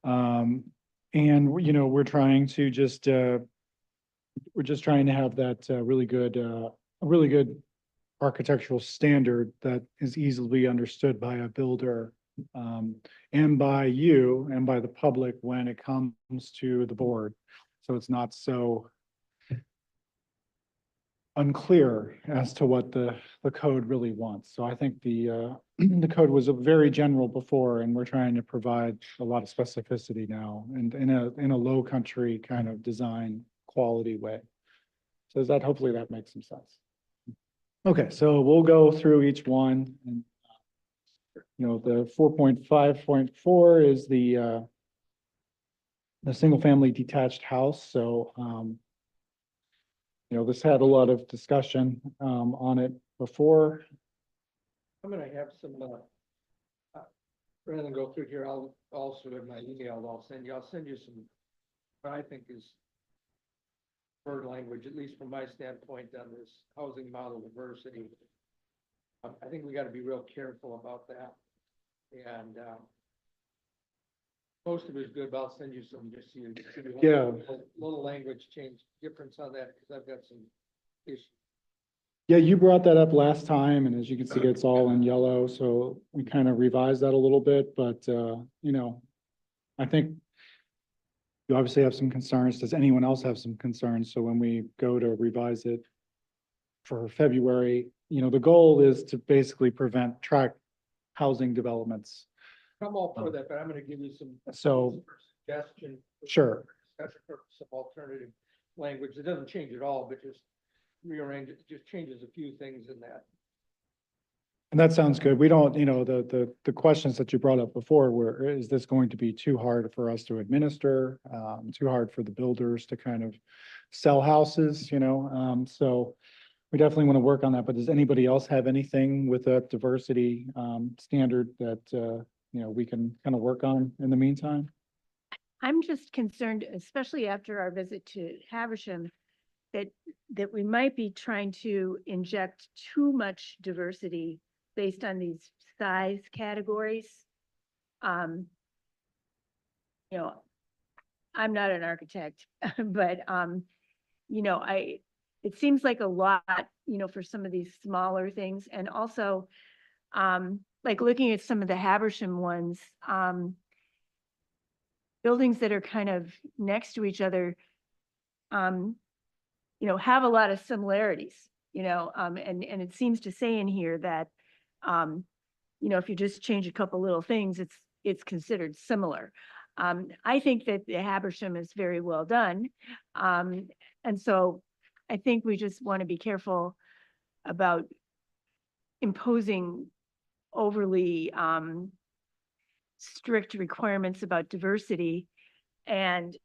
And, we're trying to just, we're just trying to have that really good architectural standard that is easily understood by a builder and by you and by the public when it comes to the board. So it's not so unclear as to what the code really wants. So I think the the code was very general before, and we're trying to provide a lot of specificity now and in a low country kind of design quality way. So hopefully that makes some sense. Okay, so we'll go through each one and the 4.5.4 is the single family detached house. So, this had a lot of discussion on it before.
I'm gonna have some, rather than go through here, I'll also in my email, I'll send you some, what I think is word language, at least from my standpoint on this housing model diversity. I think we gotta be real careful about that. And, most of it is good, but I'll send you some, just so you.
Yeah.
Little language change difference on that, because I've got some issues.
Yeah, you brought that up last time, and as you can see, it's all in yellow, so we kind of revised that a little bit, but, you know, I think you obviously have some concerns. Does anyone else have some concerns? So when we go to revise it for February, you know, the goal is to basically prevent tract housing developments.
I'm all for that, but I'm gonna give you some.
So-
Suggestion.
Sure.
Discussion for some alternative language. It doesn't change it all, but just rearrange it, just changes a few things in that.
And that sounds good. We don't, you know, the questions that you brought up before were, is this going to be too hard for us to administer? Too hard for the builders to kind of sell houses, you know? So we definitely want to work on that, but does anybody else have anything with that diversity, standard that, you know, we can kind of work on in the meantime?
I'm just concerned, especially after our visit to Haversham, that we might be trying to inject too much diversity based on these size categories. You know, I'm not an architect, but, you know, it seems like a lot, you know, for some of these smaller things. And also, like looking at some of the Haversham ones, buildings that are kind of next to each other, you know, have a lot of similarities, you know, and it seems to say in here that, you know, if you just change a couple little things, it's considered similar. I think that the Habersham is very well done. And so I think we just want to be careful about imposing overly strict requirements about diversity. And,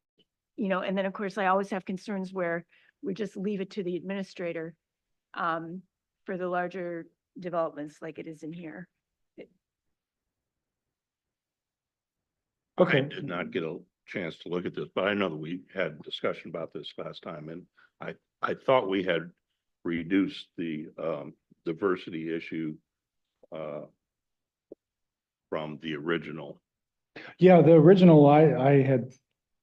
you know, and then of course, I always have concerns where we just leave it to the administrator for the larger developments like it is in here.
I did not get a chance to look at this, but I know that we had discussion about this last time, and I thought we had reduced the diversity issue from the original.
Yeah, the original I had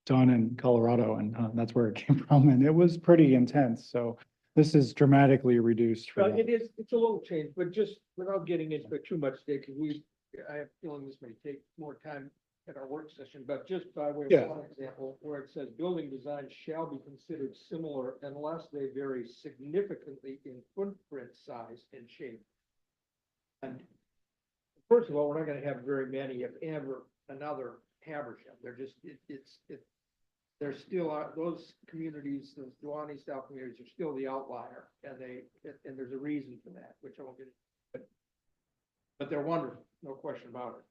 done in Colorado, and that's where it came from, and it was pretty intense. So this is dramatically reduced for
Well,
that.
it is, it's a little change, but just without getting into it too much today, because I have a feeling this may take more time at our work session, but just by way
Yeah.
of one example, where it says building design shall be considered similar unless they vary significantly in footprint size and shape. And first of all, we're not gonna have very many, if ever, another Habersham. They're just, there still are, those communities, those Duane style communities are still the outlier, and and there's a reason for that, which I won't get into. But they're wonderful, no question about it.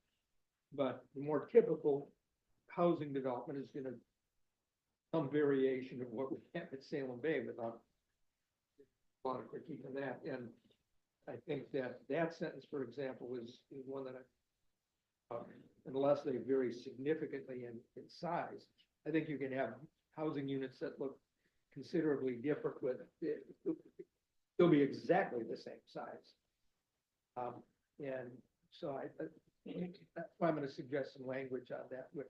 But the more typical housing development is gonna some variation of what we have at Salem Bay without a lot of critique on that. And I think that sentence, for example, is one that unless they vary significantly in size, I think you can have housing units that look considerably different with it. They'll be exactly the same size. And so that's why I'm gonna suggest some language on that, which.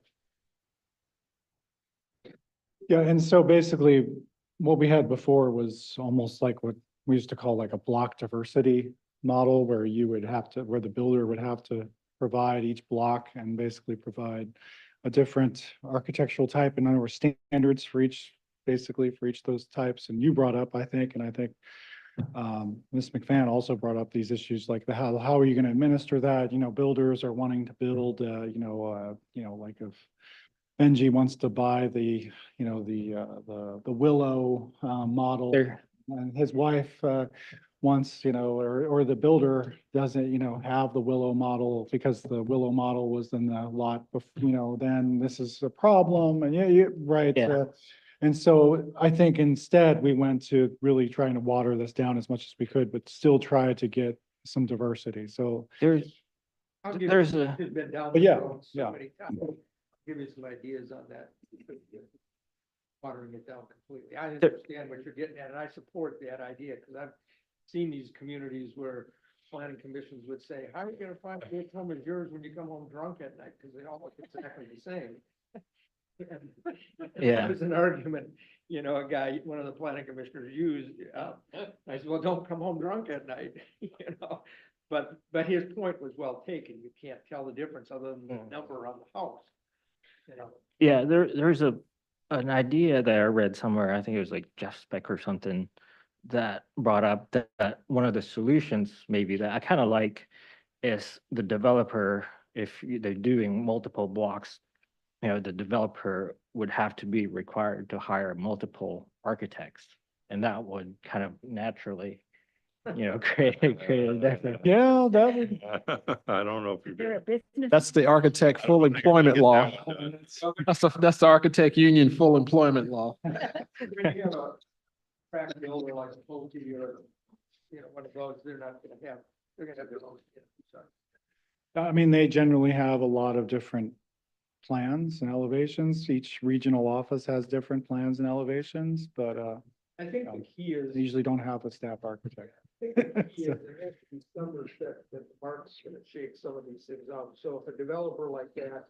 Yeah, and so basically, what we had before was almost like what we used to call like a block diversity model, where you would have to, where the builder would have to provide each block and basically provide a different architectural type, and there were standards for each, basically for each of those types. And you brought up, I think, Ms. McFan also brought up these issues like how are you going to administer that? You know, builders are wanting to build, like if Benji wants to buy the Willow model,
There,
and his wife wants, or the builder doesn't, have the Willow model because the Willow model was in the lot, then this is a problem. And yeah, right.
Yeah.
And so I think instead we went to really trying to water this down as much as we could, but still try to get some diversity. So,
There's,
I'll give
there's
you-
a,
It's been down
But
the
yeah,
road
yeah.
so many times. Give you some ideas on that. Watering it down completely. I understand what you're getting at, and I support that idea, because I've seen these communities where planning commissions would say, how are you gonna find a good home as yours when you come home drunk at night? Because they all look exactly the same. And
Yeah.
There's an argument, you know, a guy, one of the planning commissioners used, I said, well, don't come home drunk at night, you know? But his point was well taken. You can't tell the difference other than the number on the house. You know,
yeah, there's an idea that I read somewhere, I think it was like Jeff Speck or something, that brought up that one of the solutions maybe that I kind of like is the developer, if they're doing multiple blocks, you know, the developer would have to be required to hire multiple architects. And that would kind of naturally, you know, create a definite.
yeah, that would,
I don't know if
Is there a
you're.
business?
That's the architect full employment law. That's the architect union full employment law.
when you have a crack builder like a Pulte or, you know, one of those, they're gonna have their own. Sorry.
I mean, they generally have a lot of different plans and elevations. Each regional office has different plans and elevations, but,
I think the key is.
they usually don't have a staff architect.
I think the key is there has to be some respect that the market's gonna shake some of these things out. So if a developer like that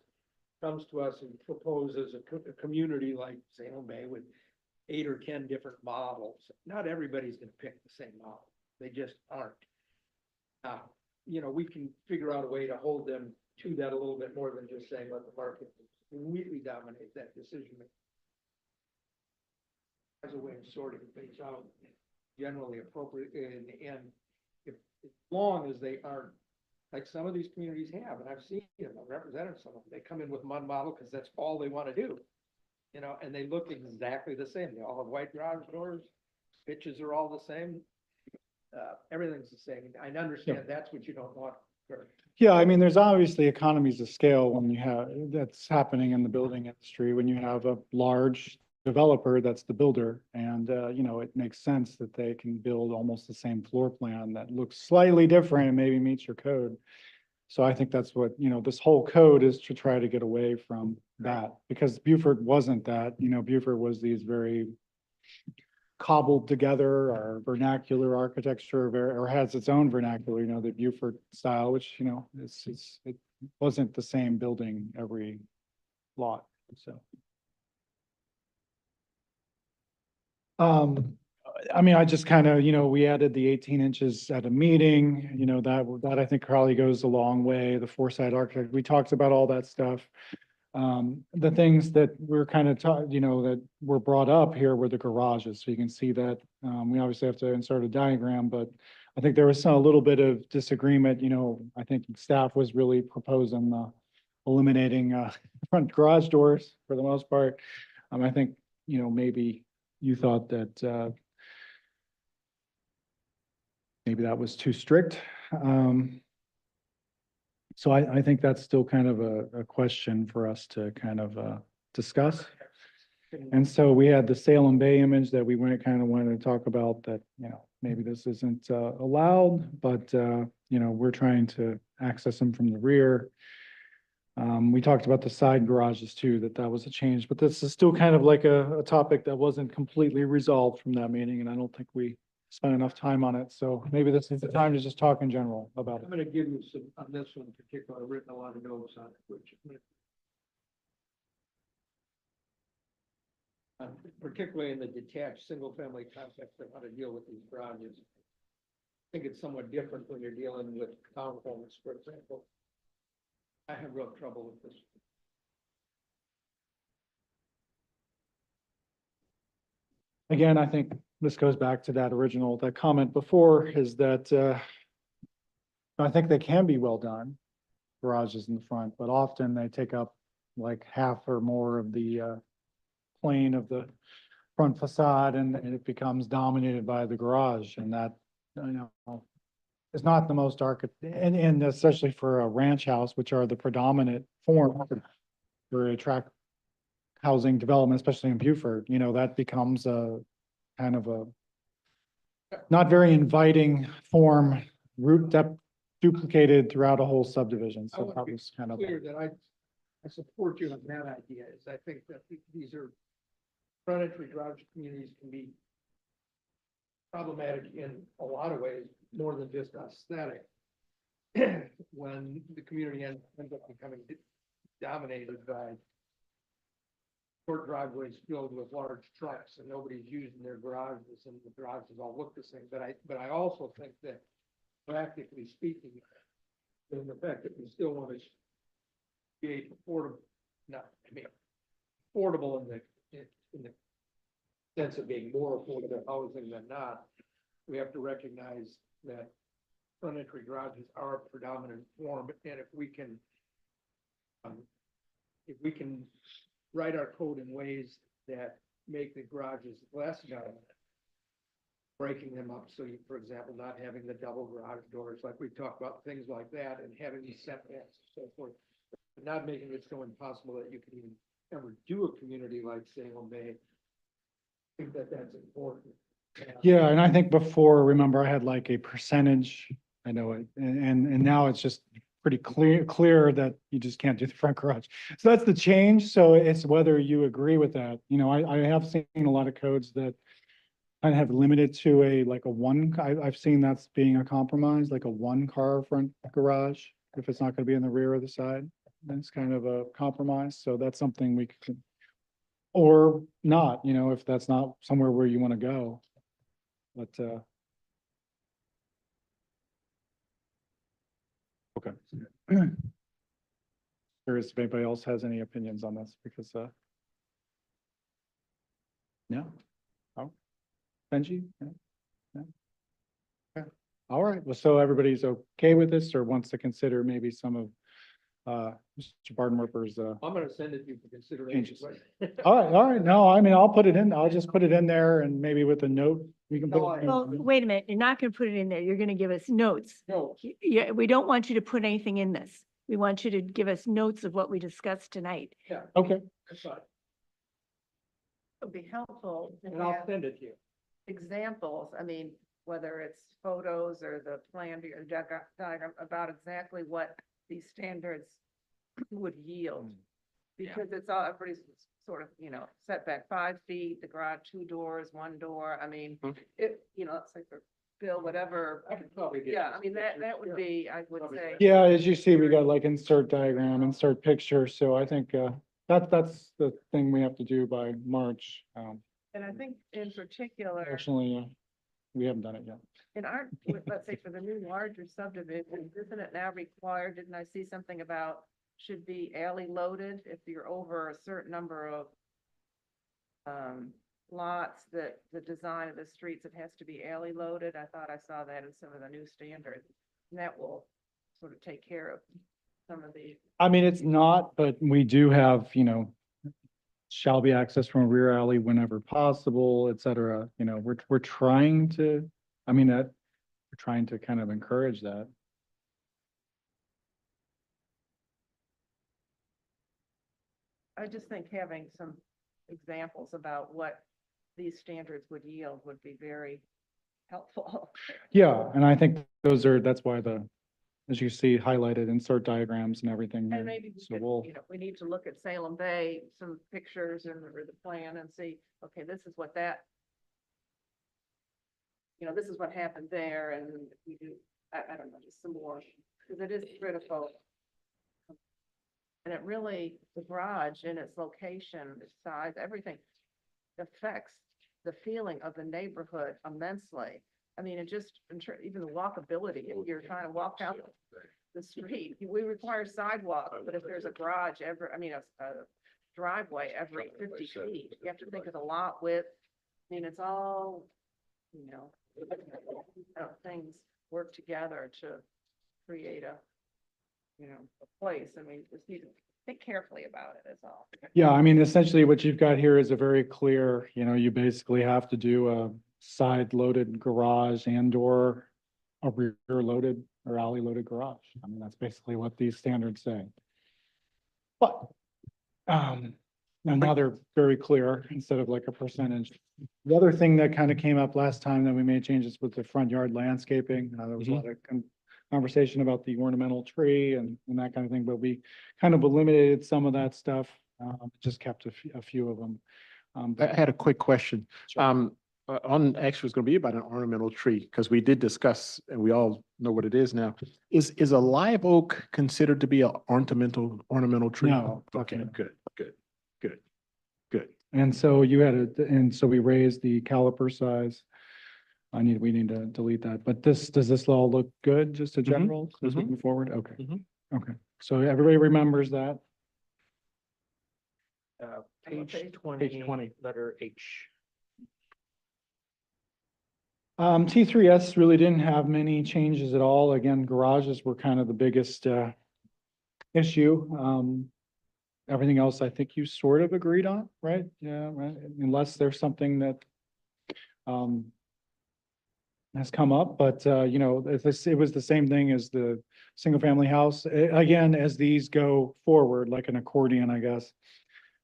comes to us and proposes a community like Salem Bay with 8 or 10 different models, not everybody's gonna pick the same model. They just aren't. You know, we can figure out a way to hold them to that a little bit more than just saying let the market completely dominate that decision. As a way of sorting things out generally appropriate in the end, if, as long as they aren't, like some of these communities have, and I've seen them, I've represented some of them, they come in with one model because that's all they want to do. You know, and they look exactly the same. They all have white garage doors, pitches are all the same. Everything's the same. I understand that's what you don't want.
Yeah, I mean, there's obviously economies of scale when you have, that's happening in the building industry, when you have a large developer that's the builder. And, you know, it makes sense that they can build almost the same floor plan that looks slightly different and maybe meets your code. So I think that's what, you know, this whole code is to try to get away from that, because Beaufort wasn't that, you know, Beaufort was these very cobbled together or vernacular architecture, or has its own vernacular, you know, the Beaufort style, which, you know, it wasn't the same building every lot, so. I mean, I just kind of, you know, we added the 18 inches at a meeting, you know, that I think probably goes a long way, the Foresight architect, we talked about all that stuff. The things that we're kind of taught, you know, that were brought up here were the garages. So you can see that, we obviously have to insert a diagram, but I think there was a little bit of disagreement, you know, I think staff was really proposing, eliminating, front garage doors for the most part. I think, you know, maybe you thought that, maybe that was too strict. So I think that's still kind of a question for us to kind of discuss. And so we had the Salem Bay image that we kind of wanted to talk about, that, you know, maybe this isn't allowed, but, you know, we're trying to access them from the rear. We talked about the side garages too, that was a change, but this is still kind of like a topic that wasn't completely resolved from that meeting, and I don't think we spent enough time on it. So maybe this is the time to just talk in general about it.
I'm gonna give you some, on this one in particular, I've written a lot of notes on it, which. Particularly in the detached, single-family context of how to deal with these garages. I think it's somewhat different when you're dealing with townhomes, for example. I have real trouble with this.
Again, I think this goes back to that comment before, is that, I think they can be well done, garages in the front, but often they take up like half or more of the, plane of the front facade, and it becomes dominated by the garage, and that, you know, is not the most and especially for a ranch house, which are the predominant form for attract housing development, especially in Beaufort, you know, that becomes a kind of a not very inviting form duplicated throughout a whole subdivision,
I
so
want
that
to be
was kind of.
clear that I support you on that idea, is I think that these are front entry garage communities can be problematic in a lot of ways, more than just aesthetic. When the community ends up becoming dominated by short driveways filled with large trucks and nobody's using their garages and the garages all look the same. But I also think that practically speaking, given the fact that we still want to create affordable, affordable in the sense of being more affordable housing than not, we have to recognize that front entry garages are a predominant form, and if we can write our code in ways that make the garages less dominant, breaking them up, so you, for example, not having the double garage doors, like we talked about, things like that, and having these setbacks and so forth, but not making it so impossible that you can even ever do a community like Salem Bay. I think that that's important.
Yeah, and I think before, remember, I had like a percentage, I know it, and now it's just pretty clear that you just can't do the front garage. So that's the change, so it's whether you agree with that. You know, I have seen a lot of codes that kind of have limited to I've seen that's being a compromise, like a one-car front garage, if it's not gonna be in the rear or the side. That's kind of a compromise, so that's something we could, or not, you know, if that's not somewhere where you wanna go. But, okay. Curious if anybody else has any opinions on this, because, no? Oh, Benji? No? No? Okay. All right, well, so everybody's okay with this, or wants to consider maybe some of, Mr. Bardenwerper's,
I'm gonna send it to you for consideration.
Changes. all right, no, I mean, I'll just put it in there, and maybe with a note, we can put
No,
it.
Well, wait a minute, you're not gonna put it in there, you're gonna give us notes.
No,
Yeah, we don't want you to put anything in this. We want you to give us notes of what we discussed tonight.
yeah,
Okay,
that's fine,
It would be helpful to
and I'll
have
send it to you.
examples, I mean, whether it's photos or the plan or diagram about exactly what these standards would yield. Because it's all, everybody's sort of, setback 5 feet, the garage 2 doors, 1 door, I mean, it, it's like, Bill, whatever.
I could probably get.
Yeah, I mean, that would be, I would
Probably
say.
yeah, as you see, we got like insert diagram, insert picture, so I think, that's the thing we have to do by March.
And I think in particular,
Fortunately, we haven't done it yet.
in our, let's say for the new larger subdivision, isn't it now required, didn't I see something about should be alley loaded if you're over a certain number of lots, that the design of the streets, it has to be alley loaded? I thought I saw that in some of the new standards, and that will sort of take care of some of the.
I mean, it's not, but we do have, shall be accessed from a rear alley whenever possible, et cetera. We're trying to, we're trying to kind of encourage that.
I just think having some examples about what these standards would yield would be very helpful.
Yeah, and I think that's why as you see highlighted, insert diagrams and everything.
And
here.
maybe,
So we'll,
we need to look at Salem Bay, some pictures and or the plan and see, okay, this is what that, this is what happened there, and we do, I don't know, just some more, because it is critical. And it really, the garage and its location, its size, everything affects the feeling of the neighborhood immensely. I mean, it just, even the walkability, if you're trying to walk down the street, we require sidewalk, but if there's a garage a driveway every 50 feet, you have to think of the lot width. I mean, it's all, things work together to create a place. I mean, just need to think carefully about it, is all.
yeah, essentially what you've got here is a very clear, you basically have to do a side loaded garage and or a rear loaded or alley loaded garage. That's basically what these standards say. But, And now they're very clear instead of like a percentage. The other thing that kind of came up last time that we made changes was the front yard landscaping. There was a lot of conversation about the ornamental tree and that kind of thing, but we kind of eliminated some of that stuff. Just kept a few of them.
I had a quick question.
Sure.
Actually, it's going to be about an ornamental tree, because we did discuss, and we all know what it is now. Is a live oak considered to be an ornamental tree?
No,
Okay,
definitely.
good.
And so and so we raised the caliper size. We need to delete that, but does this all look good, just a general, as we move forward? Okay.
Mhm.
Okay, so everybody remembers that?
Page
20.
letter H.
T3S really didn't have many changes at all. Again, garages were kind of the biggest, issue. Everything else, I think you sort of agreed on, right? Yeah, right, unless there's something that, has come up, but, it was the same thing as the single-family house. Again, as these go forward, like an accordion, I guess.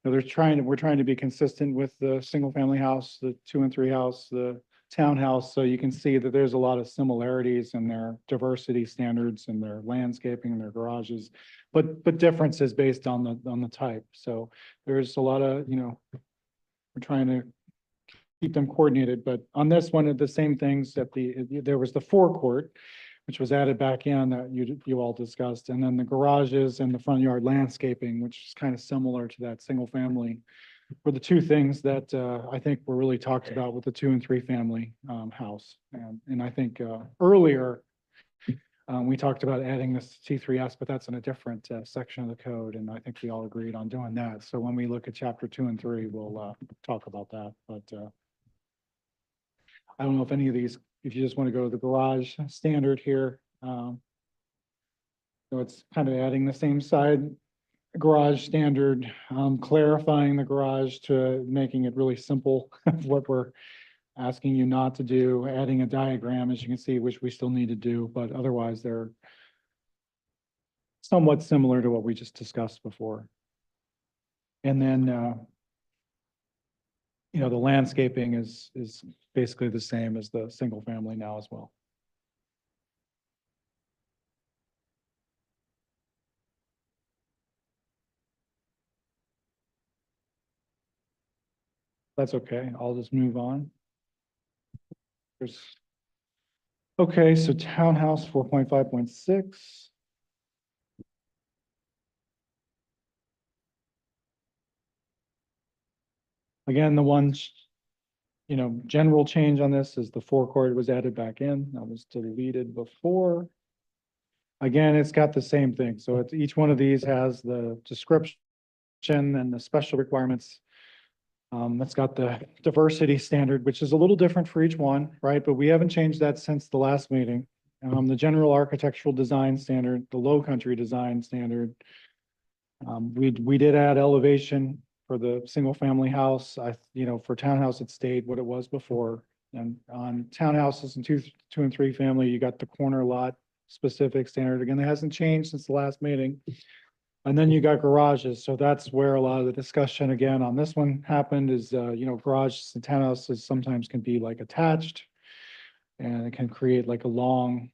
We're trying to be consistent with the single-family house, the 2 and 3 house, the townhouse, so you can see that there's a lot of similarities in their diversity standards and their landscaping and their garages, but differences based on the type. So there's a lot of, we're trying to keep them coordinated, but on this one, the same things that there was the forecourt, which was added back in that you all discussed, and then the garages and the front yard landscaping, which is kind of similar to that single family, were the two things that I think were really talked about with the 2 and 3 family house. And I think earlier we talked about adding this T3S, but that's in a different section of the code, and I think we all agreed on doing that. So when we look at chapter 2 and 3, we'll talk about that. But I don't know if any of these, if you just want to go to the garage standard here. So it's kind of adding the same side garage standard, clarifying the garage to making it really simple of what we're asking you not to do, adding a diagram, as you can see, which we still need to do, but otherwise they're somewhat similar to what we just discussed before. And then, the landscaping is basically the same as the single family now as well. That's okay. I'll just move on. Okay, so townhouse 4.5.6. Again, the one, general change on this is the forecourt was added back in. That was deleted before. Again, it's got the same thing. So each one of these has the description and the special requirements. That's got the diversity standard, which is a little different for each one, right? But we haven't changed that since the last meeting. The general architectural design standard, the low country design standard. We did add elevation for the single family house. For townhouse, it stayed what it was before. And on townhouses and two and 3 family, you got the corner lot specific standard. Again, it hasn't changed since the last meeting. And then you got garages. So that's where a lot of the discussion again on this one happened is, garages and townhouses sometimes can be like attached. And it can create like a long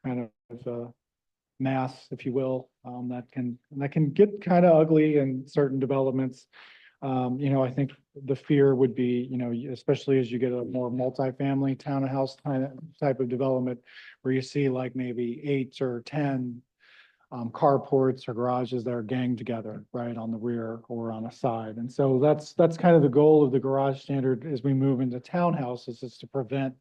kind of mass, if you will, that can get kind of ugly in certain developments. I think the fear would be, especially as you get a more multifamily townhouse type of development where you see like maybe 8 or 10 carports or garages that are ganged together, right, on the rear or on a side. And so that's kind of the goal of the garage standard as we move into townhouses, is to prevent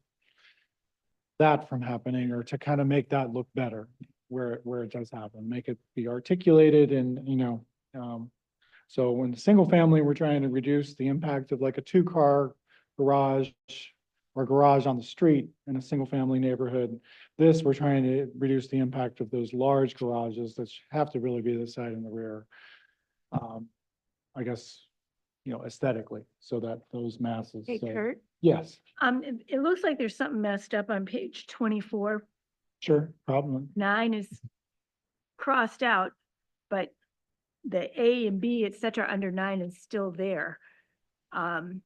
that from happening, or to kind of make that look better where it does happen, make it be articulated and, so when the single family, we're trying to reduce the impact of like a 2-car garage or garage on the street in a single family neighborhood. This, we're trying to reduce the impact of those large garages that have to really be the side and the rear. I guess, aesthetically, so that those masses.
Hey,
so-
Kurt,
Yes,
it looks like there's something messed up on page 24.
sure, problem.
9 is crossed out, but the A and B, et cetera, under 9 is still there. Um,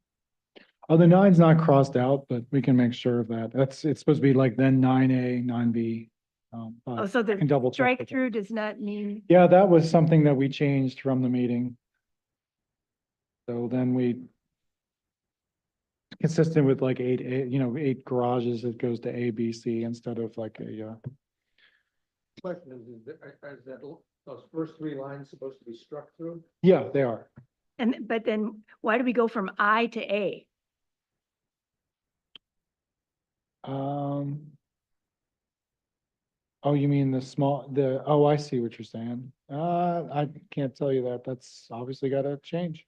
Oh, the 9's not crossed out, but we can make sure of that. It's supposed to be like then 9A, 9B.
oh,
But
so
I can double
the
check.
strike
with it.
through does not mean,
Yeah, that was something that we changed from the meeting. So then we consistent with like 8 garages, it goes to A, B, C instead of like a,
Question is that, those first three lines supposed to be struck through?
yeah, they are.
but then why do we go from I to A?
Oh, you mean oh, I see what you're saying. I can't tell you that. That's obviously gotta change.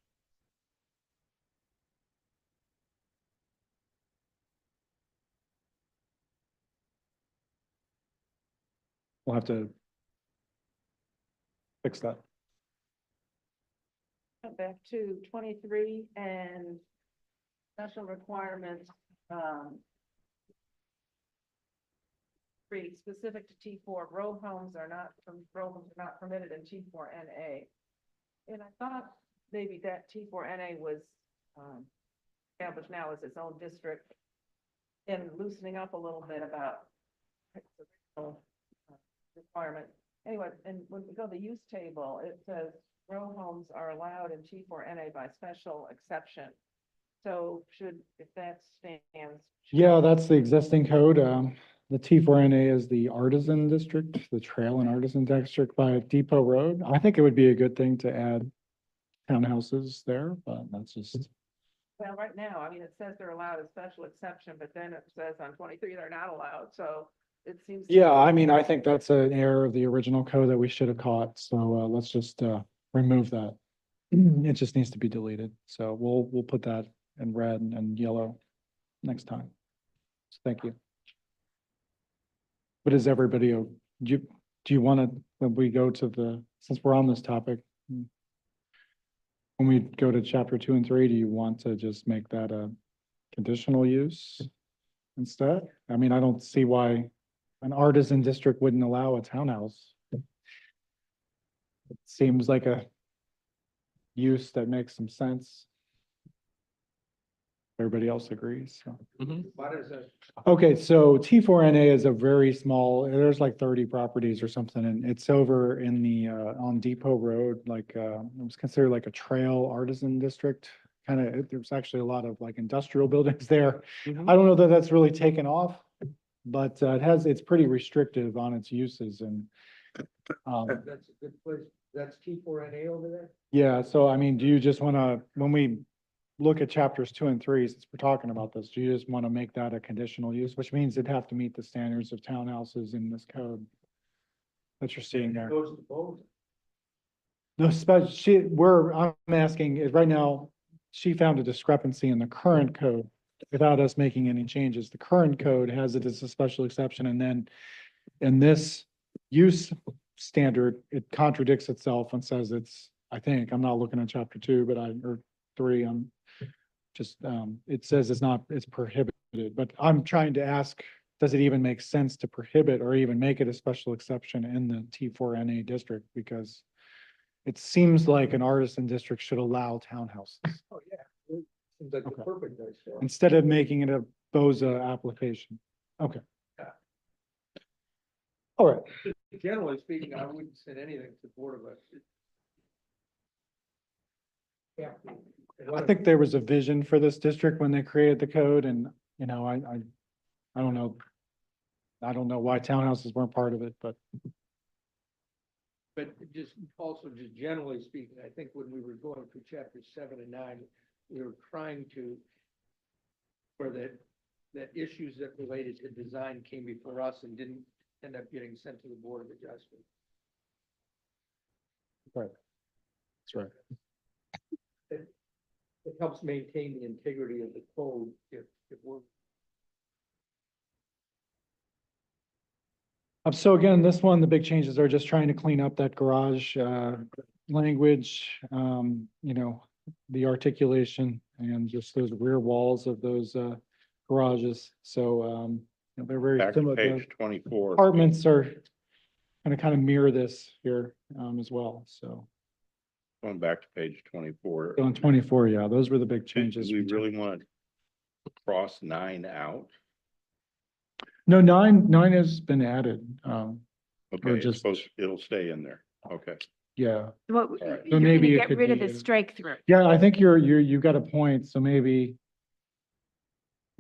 We'll have to fix that.
Back to 23 and special requirements, 3, specific to T4, row homes are not permitted in T4 NA. And I thought maybe that T4 NA was established now as its own district and loosening up a little bit about requirement. Anyway, and when we go to the use table, it says row homes are allowed in T4 NA by special exception. So if that stands.
Yeah, that's the existing code. The T4NA is the artisan district, the trail and artisan district by Depot Road. I think it would be a good thing to add townhouses there, but that's just,
Well, right now, I mean, it says they're allowed as special exception, but then it says on 23, they're not allowed, so it seems.
yeah, I mean, I think that's an error of the original code that we should have caught. So let's just remove that. It just needs to be deleted. So we'll put that in red and yellow next time. So thank you. But is everybody, do you want to, when we go to since we're on this topic, when we go to chapter 2 and 3, do you want to just make that a conditional use instead? I mean, I don't see why an artisan district wouldn't allow a townhouse. It seems like a use that makes some sense. Everybody else agrees, so.
What is it?
Okay, so T4NA is a very small, there's like 30 properties or something, and it's over in the, on Depot Road, like, it was considered like a trail artisan district. Kind of, there's actually a lot of like industrial buildings there. I don't know that that's really taken off, but it's pretty restrictive on its uses and,
That's a good place. That's T4NA over there?
yeah, so I mean, do you just want to, when we look at chapters 2 and 3, since we're talking about this, do you just want to make that a conditional use, which means it'd have to meet the standards of townhouses in this code that you're seeing there?
Goes to both.
No, I'm asking is right now, she found a discrepancy in the current code without us making any changes. The current code has it as a special exception, and then in this use standard, it contradicts itself and says I think, I'm not looking at chapter 2, but or 3, I'm just, it says it's prohibited, but I'm trying to ask, does it even make sense to prohibit or even make it a special exception in the T4NA district? Because it seems like an artisan district should allow townhouses
Oh, yeah. Seems like the
Okay.
perfect place for it.
instead of making it a BOZA application. Okay.
Yeah.
All right.
Generally speaking, I wouldn't send anything to the Board of us. Yeah.
I think there was a vision for this district when they created the code and, you know, I don't know. I don't know why townhouses weren't part of it, but
But just also just generally speaking, I think when we were going through chapters 7 and 9, we were trying to, where that issues that related to design came before us and didn't end up getting sent to the Board of Adjustment.
that's right.
It helps maintain the integrity of the code if we're.
So again, this one, the big changes are just trying to clean up that garage, language, you know, the articulation and just those rear walls of those, garages. So, you know, they're very
Back to
similar.
page
The
24.
apartments are kind of mirror this here, as well. So
Going back to page 24.
So on 24, yeah, those were the big
Do
changes.
we
we
really
took.
want to cross 9 out?
No, nine has been added.
Okay, it's
just-
supposed, it'll stay in there. Okay.
Yeah.
What,
right.
you're
maybe
gonna
it
get
could
rid of
be
the
a-
strike through.
Yeah, I think you got a point. So maybe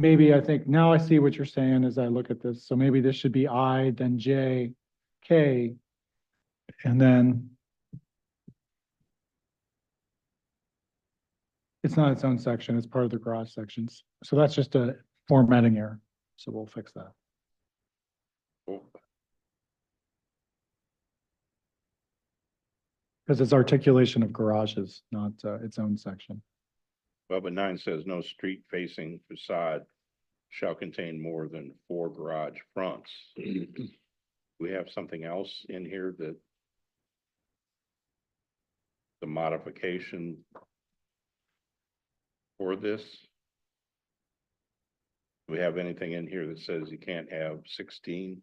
I think now I see what you're saying as I look at this. So maybe this should be I, then J, K, and then it's not its own section. It's part of the garage sections. So that's just a formatting error. So we'll fix that.
Cool.
Because it's articulation of garages, not its own section.
Well, but 9 says no street facing facade shall contain more than 4 garage fronts. We have something else in here that the modification for this? Do we have anything in here that says you can't have 16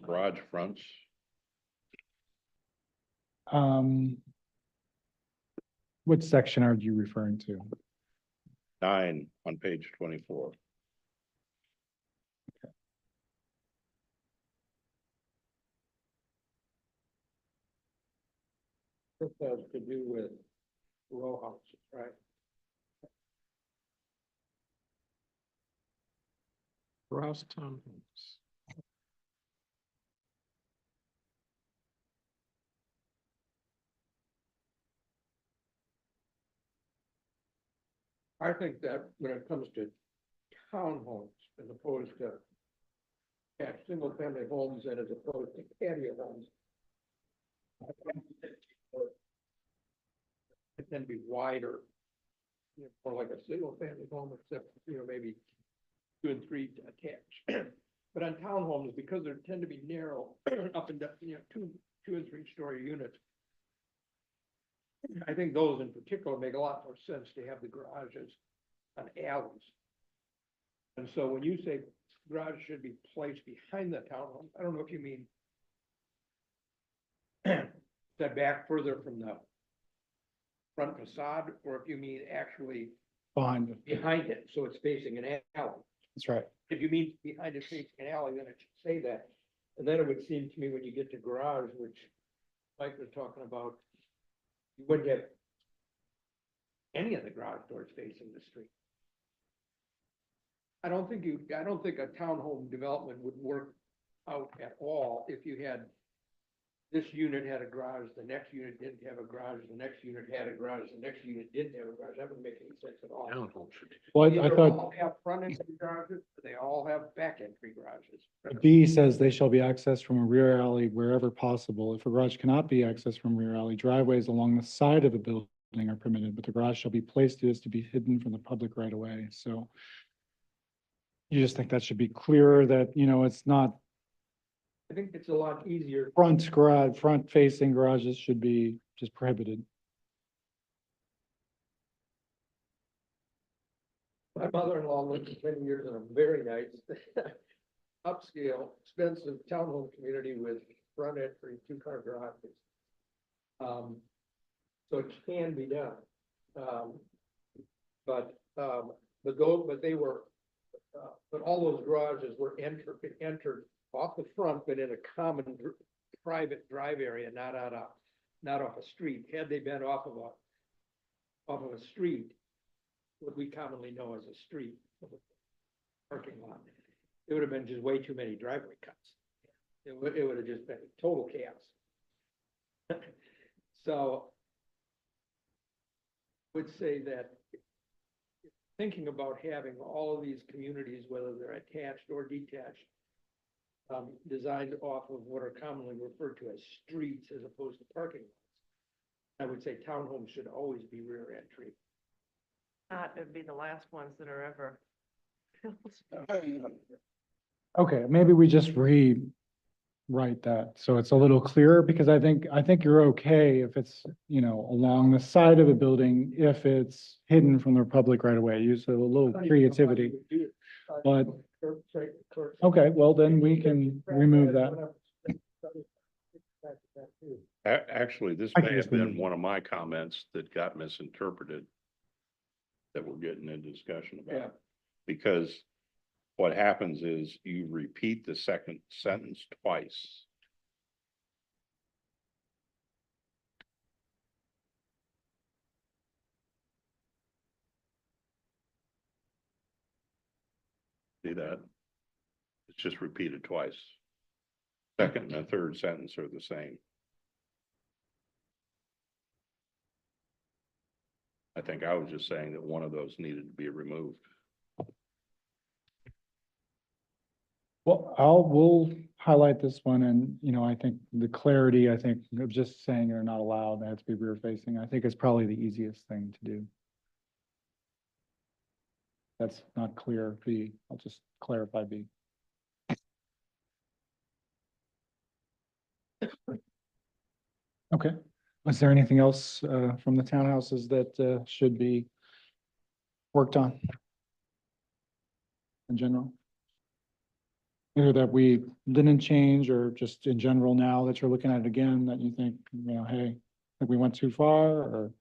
garage fronts?
Which section are you referring to?
9 on page 24.
This has to do with row houses, right?
Rouse townhomes.
I think that when it comes to townhomes as opposed to single family homes and as opposed to patio homes. It can be wider. More like a single family home, except, maybe 2 and 3 attached. But on townhomes, because they tend to be narrow, up and down, 2 and 3 story units. I think those in particular make a lot more sense to have the garages on alleys. And so when you say garage should be placed behind the townhome, I don't know if you mean set back further from the front facade, or if you mean actually
Behind it.
behind it, so it's facing an alley.
That's right.
If you mean behind it facing an alley, then it should say that. And then it would seem to me when you get to garage, which Mike was talking about, you wouldn't have any of the garage doors facing the street. I don't think a townhome development would work out at all if you had this unit had a garage, the next unit didn't have a garage, the next unit had a garage, the next unit didn't have a garage. That wouldn't make any sense at all.
Townhome should.
Well, I
Either
thought
all have front entry garages, or they all have back entry garages.
B says they shall be accessed from a rear alley wherever possible. If a garage cannot be accessed from rear alley, driveways along the side of a building are permitted, but the garage shall be placed so as to be hidden from the public right away. So you just think that should be clearer that, it's not
I think it's a lot easier.
front facing garages should be just prohibited.
My mother-in-law lived for 10 years in a very nice, upscale, expensive townhome community with front entry, 2-car garages. So it can be done. But they were, but all those garages were entered off the front, but in a common private drive area, not off a street. Had they been off of a street, what we commonly know as a street, parking lot, it would have been just way too many driveway cuts. It would have just been total chaos. So would say that thinking about having all of these communities, whether they're attached or detached, designed off of what are commonly referred to as streets as opposed to parking lots. I would say townhomes should always be rear entry.
It'd be the last ones that are ever built.
Okay, maybe we just rewrite that so it's a little clearer, because I think you're okay if it's, along the side of a building, if it's hidden from the public right away. Use a little creativity. But- Okay, well, then we can remove that.
Actually, this
I
may
can
have
just
been
remove it.
one of my comments that got misinterpreted that we're getting into discussion
Yeah.
about. Because what happens is you repeat the second sentence twice. See that? It's just repeated twice. Second and third sentence are the same. I think I was just saying that one of those needed to be removed.
Well, we'll highlight this one and, you know, I think the clarity, I think of just saying they're not allowed, they have to be rear facing, I think is probably the easiest thing to do. That's not clear, B, I'll just clarify B. Okay, is there anything else, from the townhouses that, should be worked on? In general? Either that we didn't change or just in general now that you're looking at it again, that you think, you know, hey, think we went too far or?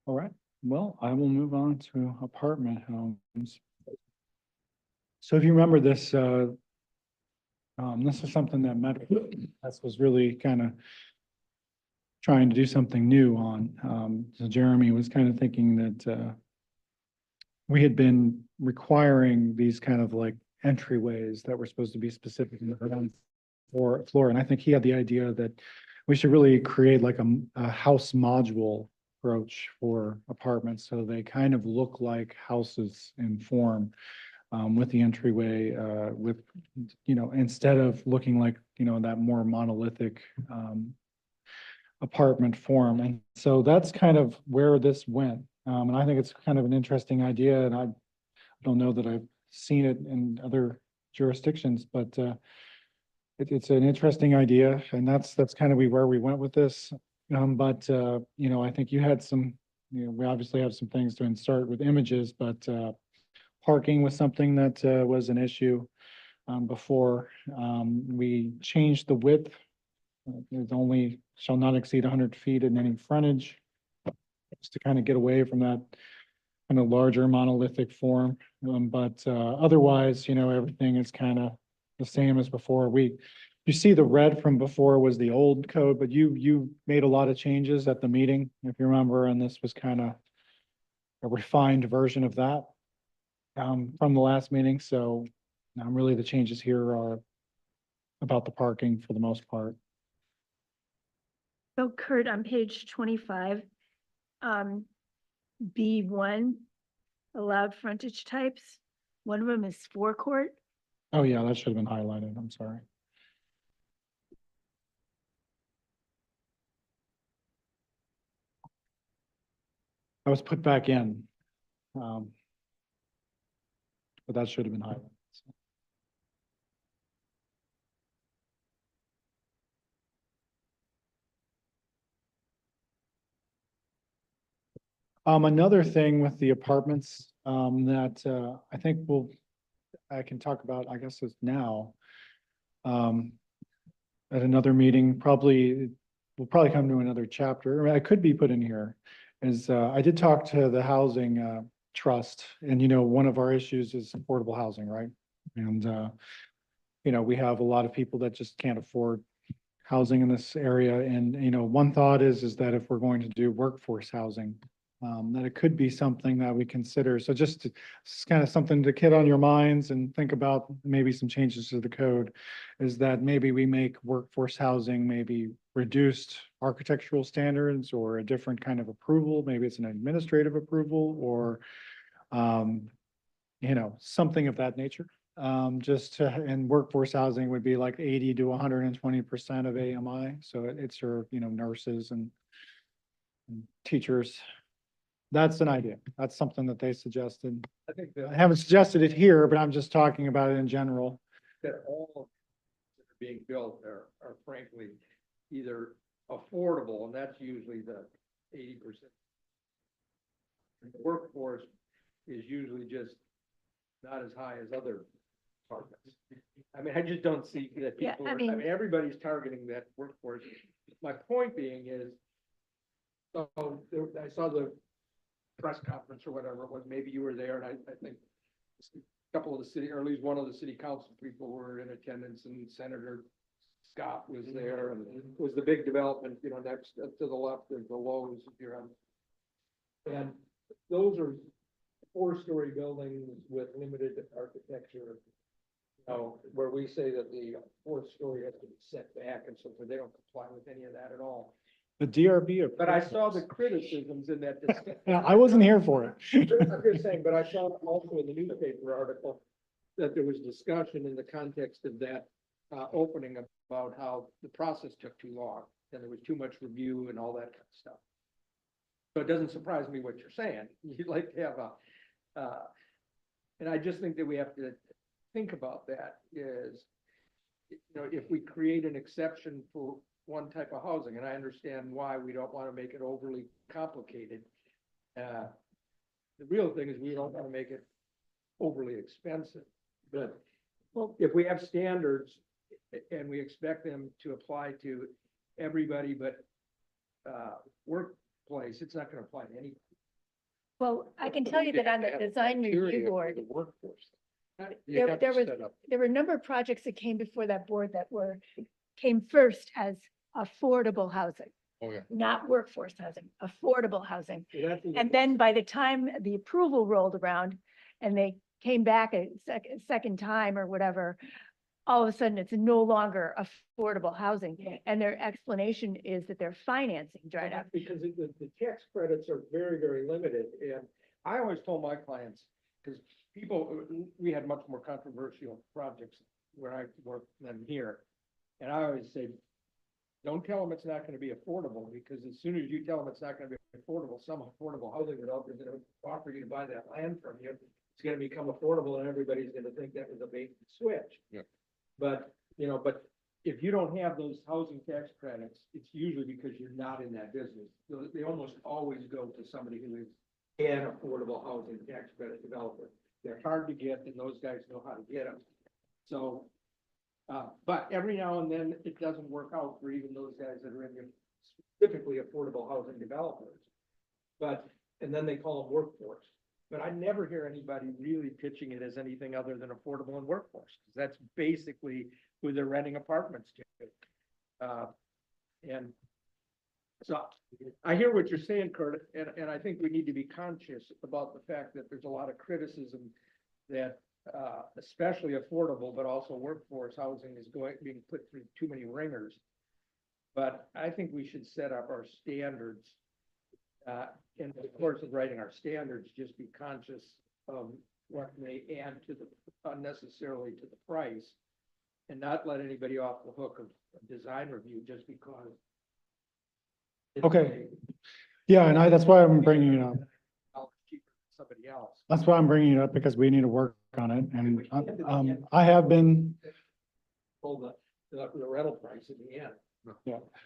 All right, well, I will move on to apartment homes. So if you remember this, this is something that This was really kind of trying to do something new on. So Jeremy was kind of thinking that, we had been requiring these kind of like entryways that were supposed to be specific in the ground floor. And I think he had the idea that we should really create like a house module approach for apartments. So they kind of look like houses in form, with the entryway, with, you know, instead of looking like, you know, that more monolithic, apartment form. And so that's kind of where this went. And I think it's kind of an interesting idea, and I don't know that I've seen it in other jurisdictions, but it's an interesting idea, and that's kind of where we went with this. But you know, I think you had some, you know, we obviously have some things to insert with images, but parking was something that was an issue before. We changed the width. It only shall not exceed 100 feet in any frontage, just to kind of get away from that kind of larger monolithic form. But otherwise, you know, everything is kind of the same as before. You see the red from before was the old code, but you made a lot of changes at the meeting, if you remember, and this was kind of a refined version of that from the last meeting. So really the changes here are about the parking for the most part.
So Kurt, on page 25, B1, allowed frontage types. One of them is forecourt.
Oh, yeah, that should have been highlighted. I'm sorry. I was put back in. But that should have been highlighted. So. Another thing with the apartments, that, I think I can talk about, I guess is now. At another meeting, we'll probably come to another chapter. I mean, I could be put in here, is, I did talk to the housing, trust, and, you know, one of our issues is affordable housing, right? And, you know, we have a lot of people that just can't afford housing in this area. And, you know, one thought is that if we're going to do workforce housing, that it could be something that we consider. So just it's kind of something to get on your minds and think about maybe some changes to the code, is that maybe we make workforce housing maybe reduced architectural standards or a different kind of approval. Maybe it's an administrative approval or you know, something of that nature. Just to, and workforce housing would be like 80 to 120% of AMI. So it's your, you know, nurses and teachers. That's an idea. That's something that they suggested.
I think
I haven't suggested it here, but I'm just talking about it in general.
that all that are being built are frankly either affordable, and that's usually the 80%. The workforce is usually just not as high as other departments. I mean, I just don't see that
Yeah,
people,
I
I
mean-
mean, everybody's targeting that workforce. My point being is, so I saw the press conference or whatever it was, maybe you were there, and I think a couple of the city, or at least one of the city council people were in attendance, and Senator Scott was there, and it was the big development, you know, next to the left, there's the Lowe's here on. And those are four-story buildings with limited architecture. You know, where we say that the fourth story has to be set back and so forth, they don't comply with any of that at all.
The DRB.
But I saw the criticisms in that.
Yeah, I wasn't here for it.
I'm just saying, but I saw also in the newspaper article that there was discussion in the context of that opening about how the process took too long and there was too much review and all that kind of stuff. So it doesn't surprise me what you're saying. You'd like to have and I just think that we have to think about that is, you know, if we create an exception for one type of housing, and I understand why we don't want to make it overly complicated. The real thing is we don't want to make it overly expensive, but if we have standards and we expect them to apply to everybody but workplace, it's not going to apply to anybody.
Well, I can tell you that on the design review board,
The workforce.
there were a number of projects that came before that board that came first as affordable housing.
Oh, yeah.
Not workforce housing, affordable housing.
So that's-
And then by the time the approval rolled around and they came back a second time or whatever, all of a sudden it's no longer affordable housing. And their explanation is that their financing dried up.
Because the tax credits are very, very limited, and I always told my clients, because we had much more controversial projects where I worked than here. And I always say, don't tell them it's not gonna be affordable, because as soon as you tell them it's not gonna be affordable, some affordable housing developer is gonna offer you to buy that land from you. It's gonna become affordable, and everybody's gonna think that was a bait and switch.
Yeah.
But, you know, if you don't have those housing tax credits, it's usually because you're not in that business. So they almost always go to somebody who is an affordable housing tax credit developer. They're hard to get, and those guys know how to get them. So, but every now and then it doesn't work out for even those guys that are in the specifically affordable housing developers. And then they call them workforce. But I never hear anybody really pitching it as anything other than affordable and workforce, because that's basically who they're renting apartments to. And so I hear what you're saying, Kurt, and I think we need to be conscious about the fact that there's a lot of criticism that especially affordable, but also workforce housing is being put through too many ringers. But I think we should set up our standards. In the course of writing our standards, just be conscious of what may add to unnecessarily to the price. And not let anybody off the hook of design review just because. it's
Okay. Yeah, and that's why I'm bringing it up.
$1 cheaper than somebody else.
That's why I'm bringing it up, because we need to work on it. And I have been,
Pull the rental price in the end.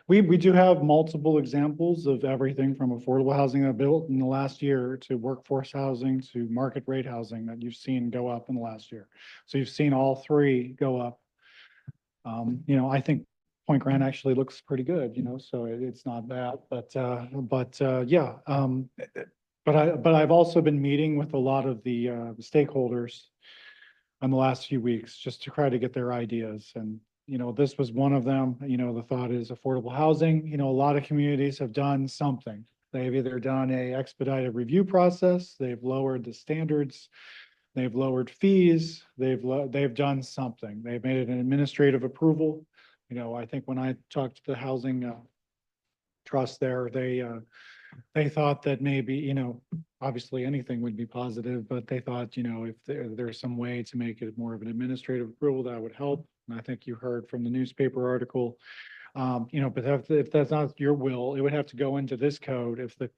we do have multiple examples of everything from affordable housing that built in the last year to workforce housing to market rate housing that you've seen go up in the last year. So you've seen all three go up. You know, I think Point Grant actually looks pretty good, you know, so it's not bad, but yeah. But I've also been meeting with a lot of the stakeholders in the last few weeks, just to try to get their ideas. And, you know, this was one of them. You know, the thought is affordable housing. You know, a lot of communities have done something. They've either done a expedited review process, they've lowered the standards, they've lowered fees, they've done something. They've made it an administrative approval. You know, I think when I talked to the housing trust there, they thought that maybe, obviously anything would be positive, but they thought, if there's some way to make it more of an administrative approval, that would help. And I think you heard from the newspaper article, but if that's not your will, it would have to go into this code. If the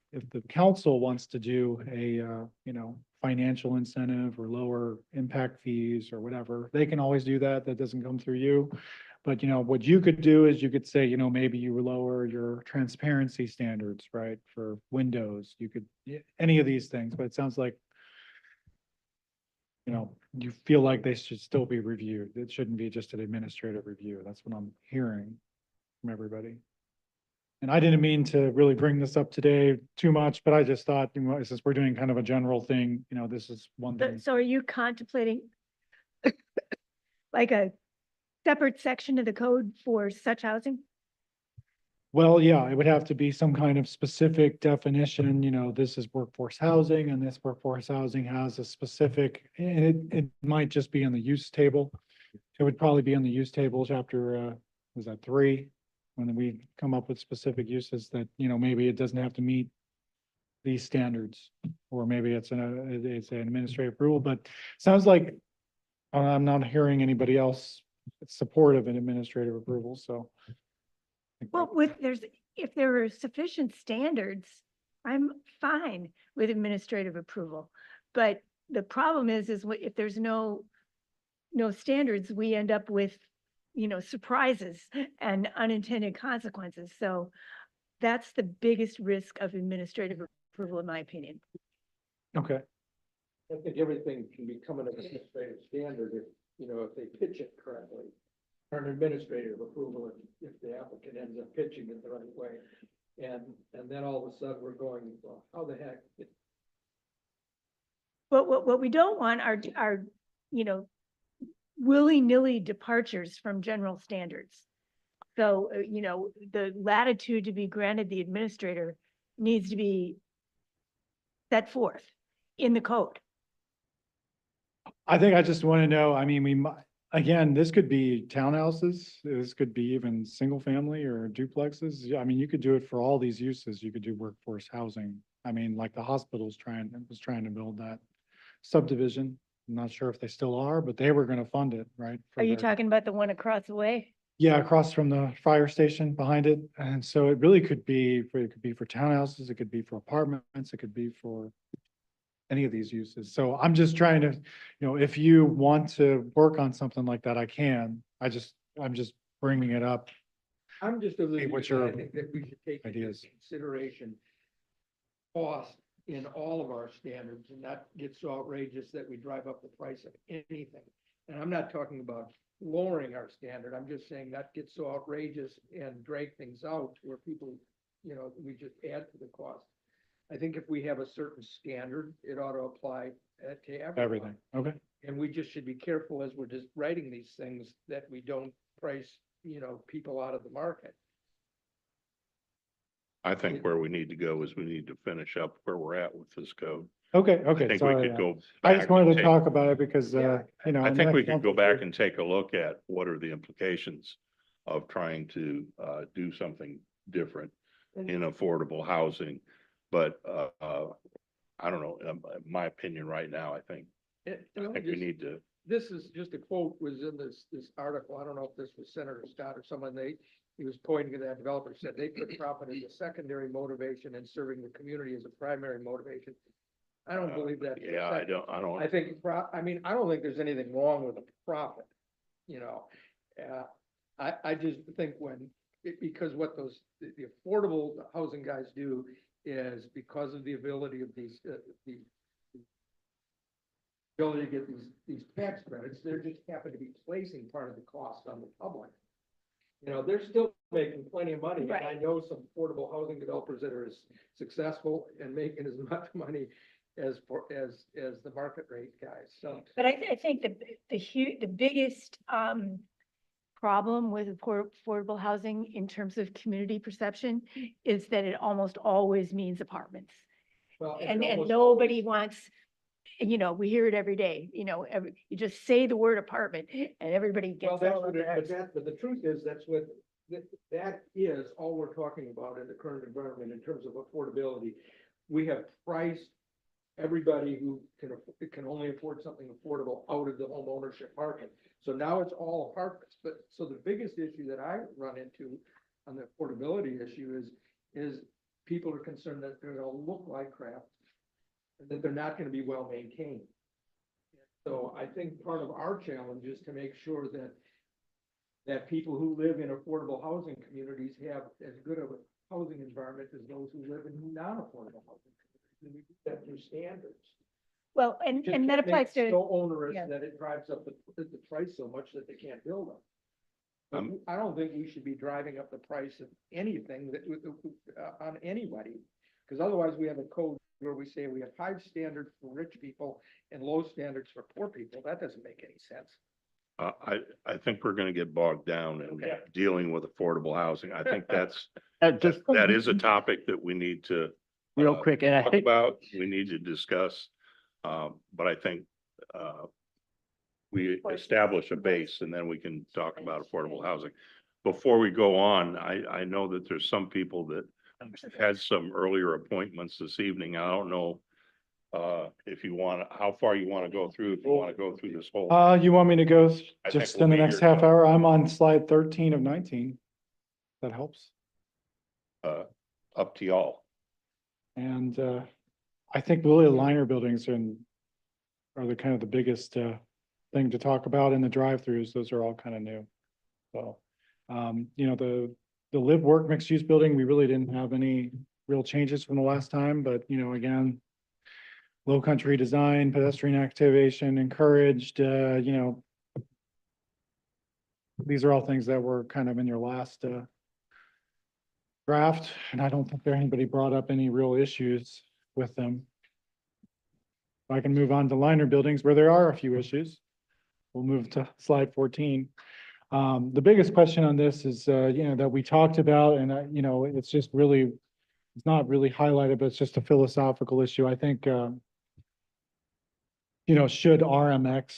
council wants to do a, financial incentive or lower impact fees or whatever, they can always do that. That doesn't come through you. But, what you could do is you could say, maybe you would lower your transparency standards, right? For windows, you could, any of these things, but it sounds like, you feel like they should still be reviewed. It shouldn't be just an administrative review. That's what I'm hearing from everybody. And I didn't mean to really bring this up today too much, but I just thought, since we're doing kind of a general thing, this is one thing.
So are you contemplating like a separate section of the code for such housing?
Well, yeah, it would have to be some kind of specific definition, this is workforce housing and this workforce housing has a specific, and it might just be in the use table. It would probably be in the use table chapter, was that 3? When we come up with specific uses that, maybe it doesn't have to meet these standards, or maybe it's an administrative rule, but sounds like I'm not hearing anybody else support of an administrative approval, so.
Well, if there are sufficient standards, I'm fine with administrative approval. But the problem is if there's no standards, we end up with, surprises and unintended consequences. So that's the biggest risk of administrative approval, in my opinion.
Okay,
I think everything can become an administrative standard if they pitch it correctly. Or an administrative approval if the applicant ends up pitching it the right way. And then all of a sudden we're going, well, how the heck?
But what we don't want are, willy-nilly departures from general standards. So, the latitude to be granted the administrator needs to be set forth in the code.
I think I just want to know, we might, again, this could be townhouses, this could be even single family or duplexes. You could do it for all these uses. You could do workforce housing. Like the hospital's was trying to build that subdivision. I'm not sure if they still are, but they were gonna fund it, right? for
Are you
their-
talking about the one across the way?
Yeah, across from the fire station behind it. And so it really could be for townhouses, it could be for apartments, it could be for any of these uses. So I'm just trying to, if you want to work on something like that, I can. I'm just bringing it up.
I'm just a little,
what's your
I think that we should take into
ideas?
consideration cost in all of our standards, and that gets so outrageous that we drive up the price of anything. And I'm not talking about lowering our standard. I'm just saying that gets so outrageous and drag things out where people, we just add to the cost. I think if we have a certain standard, it ought to apply to everyone.
Everything, okay?
And we just should be careful as we're just writing these things that we don't price, people out of the market.
I think where we need to go is we need to finish up where we're at with this code.
Okay,
I
okay,
think we
sorry.
could go.
I just
back
wanted
and
to
take-
talk about it because,
Yeah.
I think we
next
could go
month-
back and take a look at what are the implications of trying to do something different in affordable housing. But I don't know, in my opinion right now, I think we need to,
This is just a quote was in this article. I don't know if this was Senator Scott or someone, he was pointing to that developer, said they put profit as a secondary motivation and serving the community as a primary motivation. I don't believe that. for a
yeah, I
second.
don't.
I think, I don't think there's anything wrong with a profit, I just think because what the affordable housing guys do is because of the ability of the ability to get these tax credits, they're just happen to be placing part of the cost on the public. They're still making plenty of money, and I
Right.
know some affordable housing developers that are as successful and making as much money as the market rate guys, so.
But I think the biggest problem with affordable housing in terms of community perception is that it almost always means apartments.
Well, it
And
almost
nobody
always-
wants, we hear it every day, you just say the word apartment and everybody
Well,
gets
that's
all
what
over
it,
it.
but the truth is, that's what that is all we're talking about in the current environment in terms of affordability. We have priced everybody who can only afford something affordable out of the home ownership market. So now it's all apartments, but, so the biggest issue that I run into on the affordability issue is people are concerned that they're gonna look like crap, and that they're not gonna be well maintained. So I think part of our challenge is to make sure that people who live in affordable housing communities have as good of a housing environment as those who live in non-affordable housing communities. And we do that through standards.
Well, and
Just
that
can't make
applies
it
to,
so onerous
yeah.
that it drives up the price so much that they can't build them. But
Um,
I don't think we should be driving up the price of anything that, on anybody. Because otherwise we have a code where we say we have high standards for rich people and low standards for poor people. That doesn't make any sense.
I think we're gonna get bogged down in
Okay.
dealing with affordable housing. I think that's,
Just
that is a topic that we need to
real
uh,
quick, and I
talk
think,
about, we need to discuss. But I think, we establish a base and then we can talk about affordable housing. Before we go on, I know that there's some people that had some earlier appointments this evening. I don't know if you want, how far you want to go through, if you want to go through this whole.
You want me to go
I think
just
we'll
in the
be
next
here
half
till-
hour? I'm on slide 13 of 19. That helps.
Up to y'all.
And I think really the liner buildings are the kind of the biggest thing to talk about in the drive-throughs. Those are all kind of new. So, you know, the live work mixed use building, we really didn't have any real changes from the last time, but you know, again, low country design, pedestrian activation encouraged, you know, these are all things that were kind of in your last draft, and I don't think there anybody brought up any real issues with them. If I can move on to liner buildings where there are a few issues. We'll move to slide 14. The biggest question on this is, you know, that we talked about, and you know, it's just really, it's not really highlighted, but it's just a philosophical issue. I think, you know, should RMX,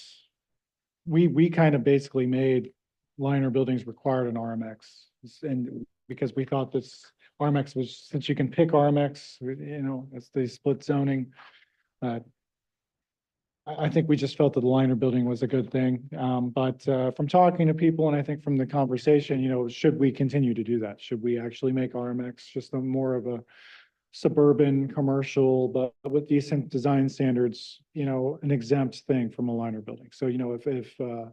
we kind of basically made liner buildings required an RMX. And because we thought this RMX was, since you can pick RMX, you know, it's the split zoning. I think we just felt that the liner building was a good thing. But from talking to people, and I think from the conversation, you know, should we continue to do that? Should we actually make RMX just a more of a suburban commercial, but with decent design standards, you know, an exempt thing from a liner building? So, you know, if Mr.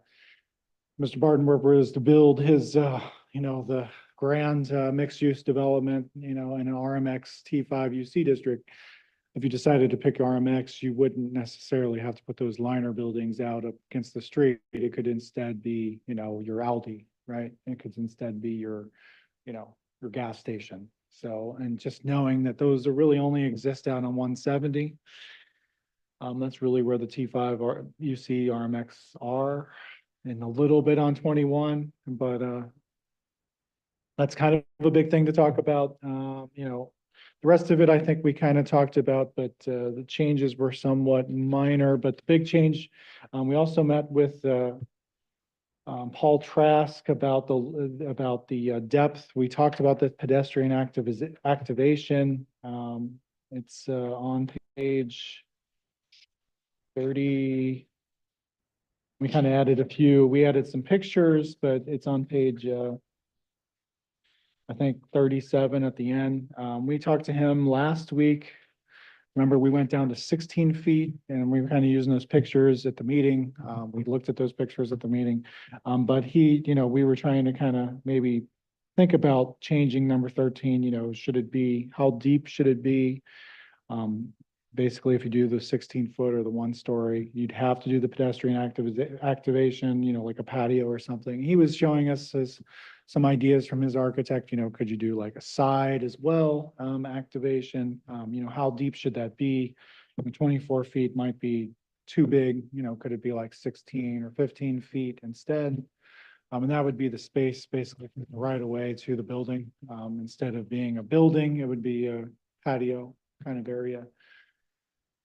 Bardenwerper was to build his, you know, the grand mixed-use development, you know, in an RMX T5 UC district, if you decided to pick RMX, you wouldn't necessarily have to put those liner buildings out up against the street. It could instead be, you know, your Aldi, right? It could instead be your, you know, your gas station. So, and just knowing that those are really only exist out on 170. That's really where the T5 or UC RMX are, and a little bit on 21, but that's kind of a big thing to talk about. You know, the rest of it, I think we kind of talked about, but the changes were somewhat minor, but the big change, we also met with Paul Trask about the depth. We talked about the pedestrian activation. It's on page 30. We kind of added we added some pictures, but it's on page I think 37 at the end. We talked to him last week. Remember, we went down to 16 feet and we were kind of using those pictures at the meeting. We looked at those pictures at the meeting. But he, you know, we were trying to kind of maybe think about changing number 13, you know, should it be, how deep should it be? Basically, if you do the 16-foot or the 1-story, you'd have to do the pedestrian activation, you know, like a patio or something. He was showing us some ideas from his architect, you know, could you do like a side as well, activation? You know, how deep should that be? 24 feet might be too big, you know, could it be like 16 or 15 feet instead? And that would be the space basically right away to the building. Instead of being a building, it would be a patio kind of area.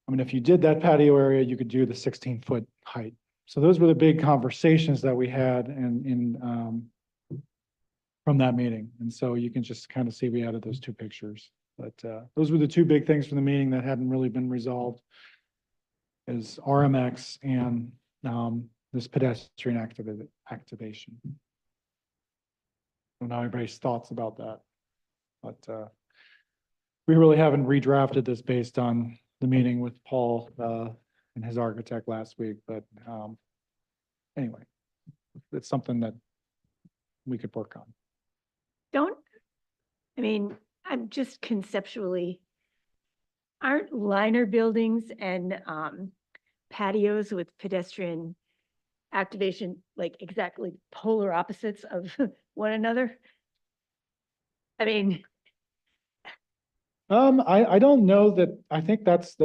I mean, if you did that patio area, you could do the 16-foot height. So those were the big conversations that we had, and from that meeting. And so you can just kind of see we added those two pictures. But those were the two big things from the meeting that hadn't really been resolved, is RMX and this pedestrian activation. I don't know everybody's thoughts about that. But we really haven't redrafted this based on the meeting with Paul and his architect last week, but anyway, it's something that we could work on.
I'm just conceptually, aren't liner buildings and patios with pedestrian activation like exactly polar opposites of one another? I mean,
I don't know that, I think that's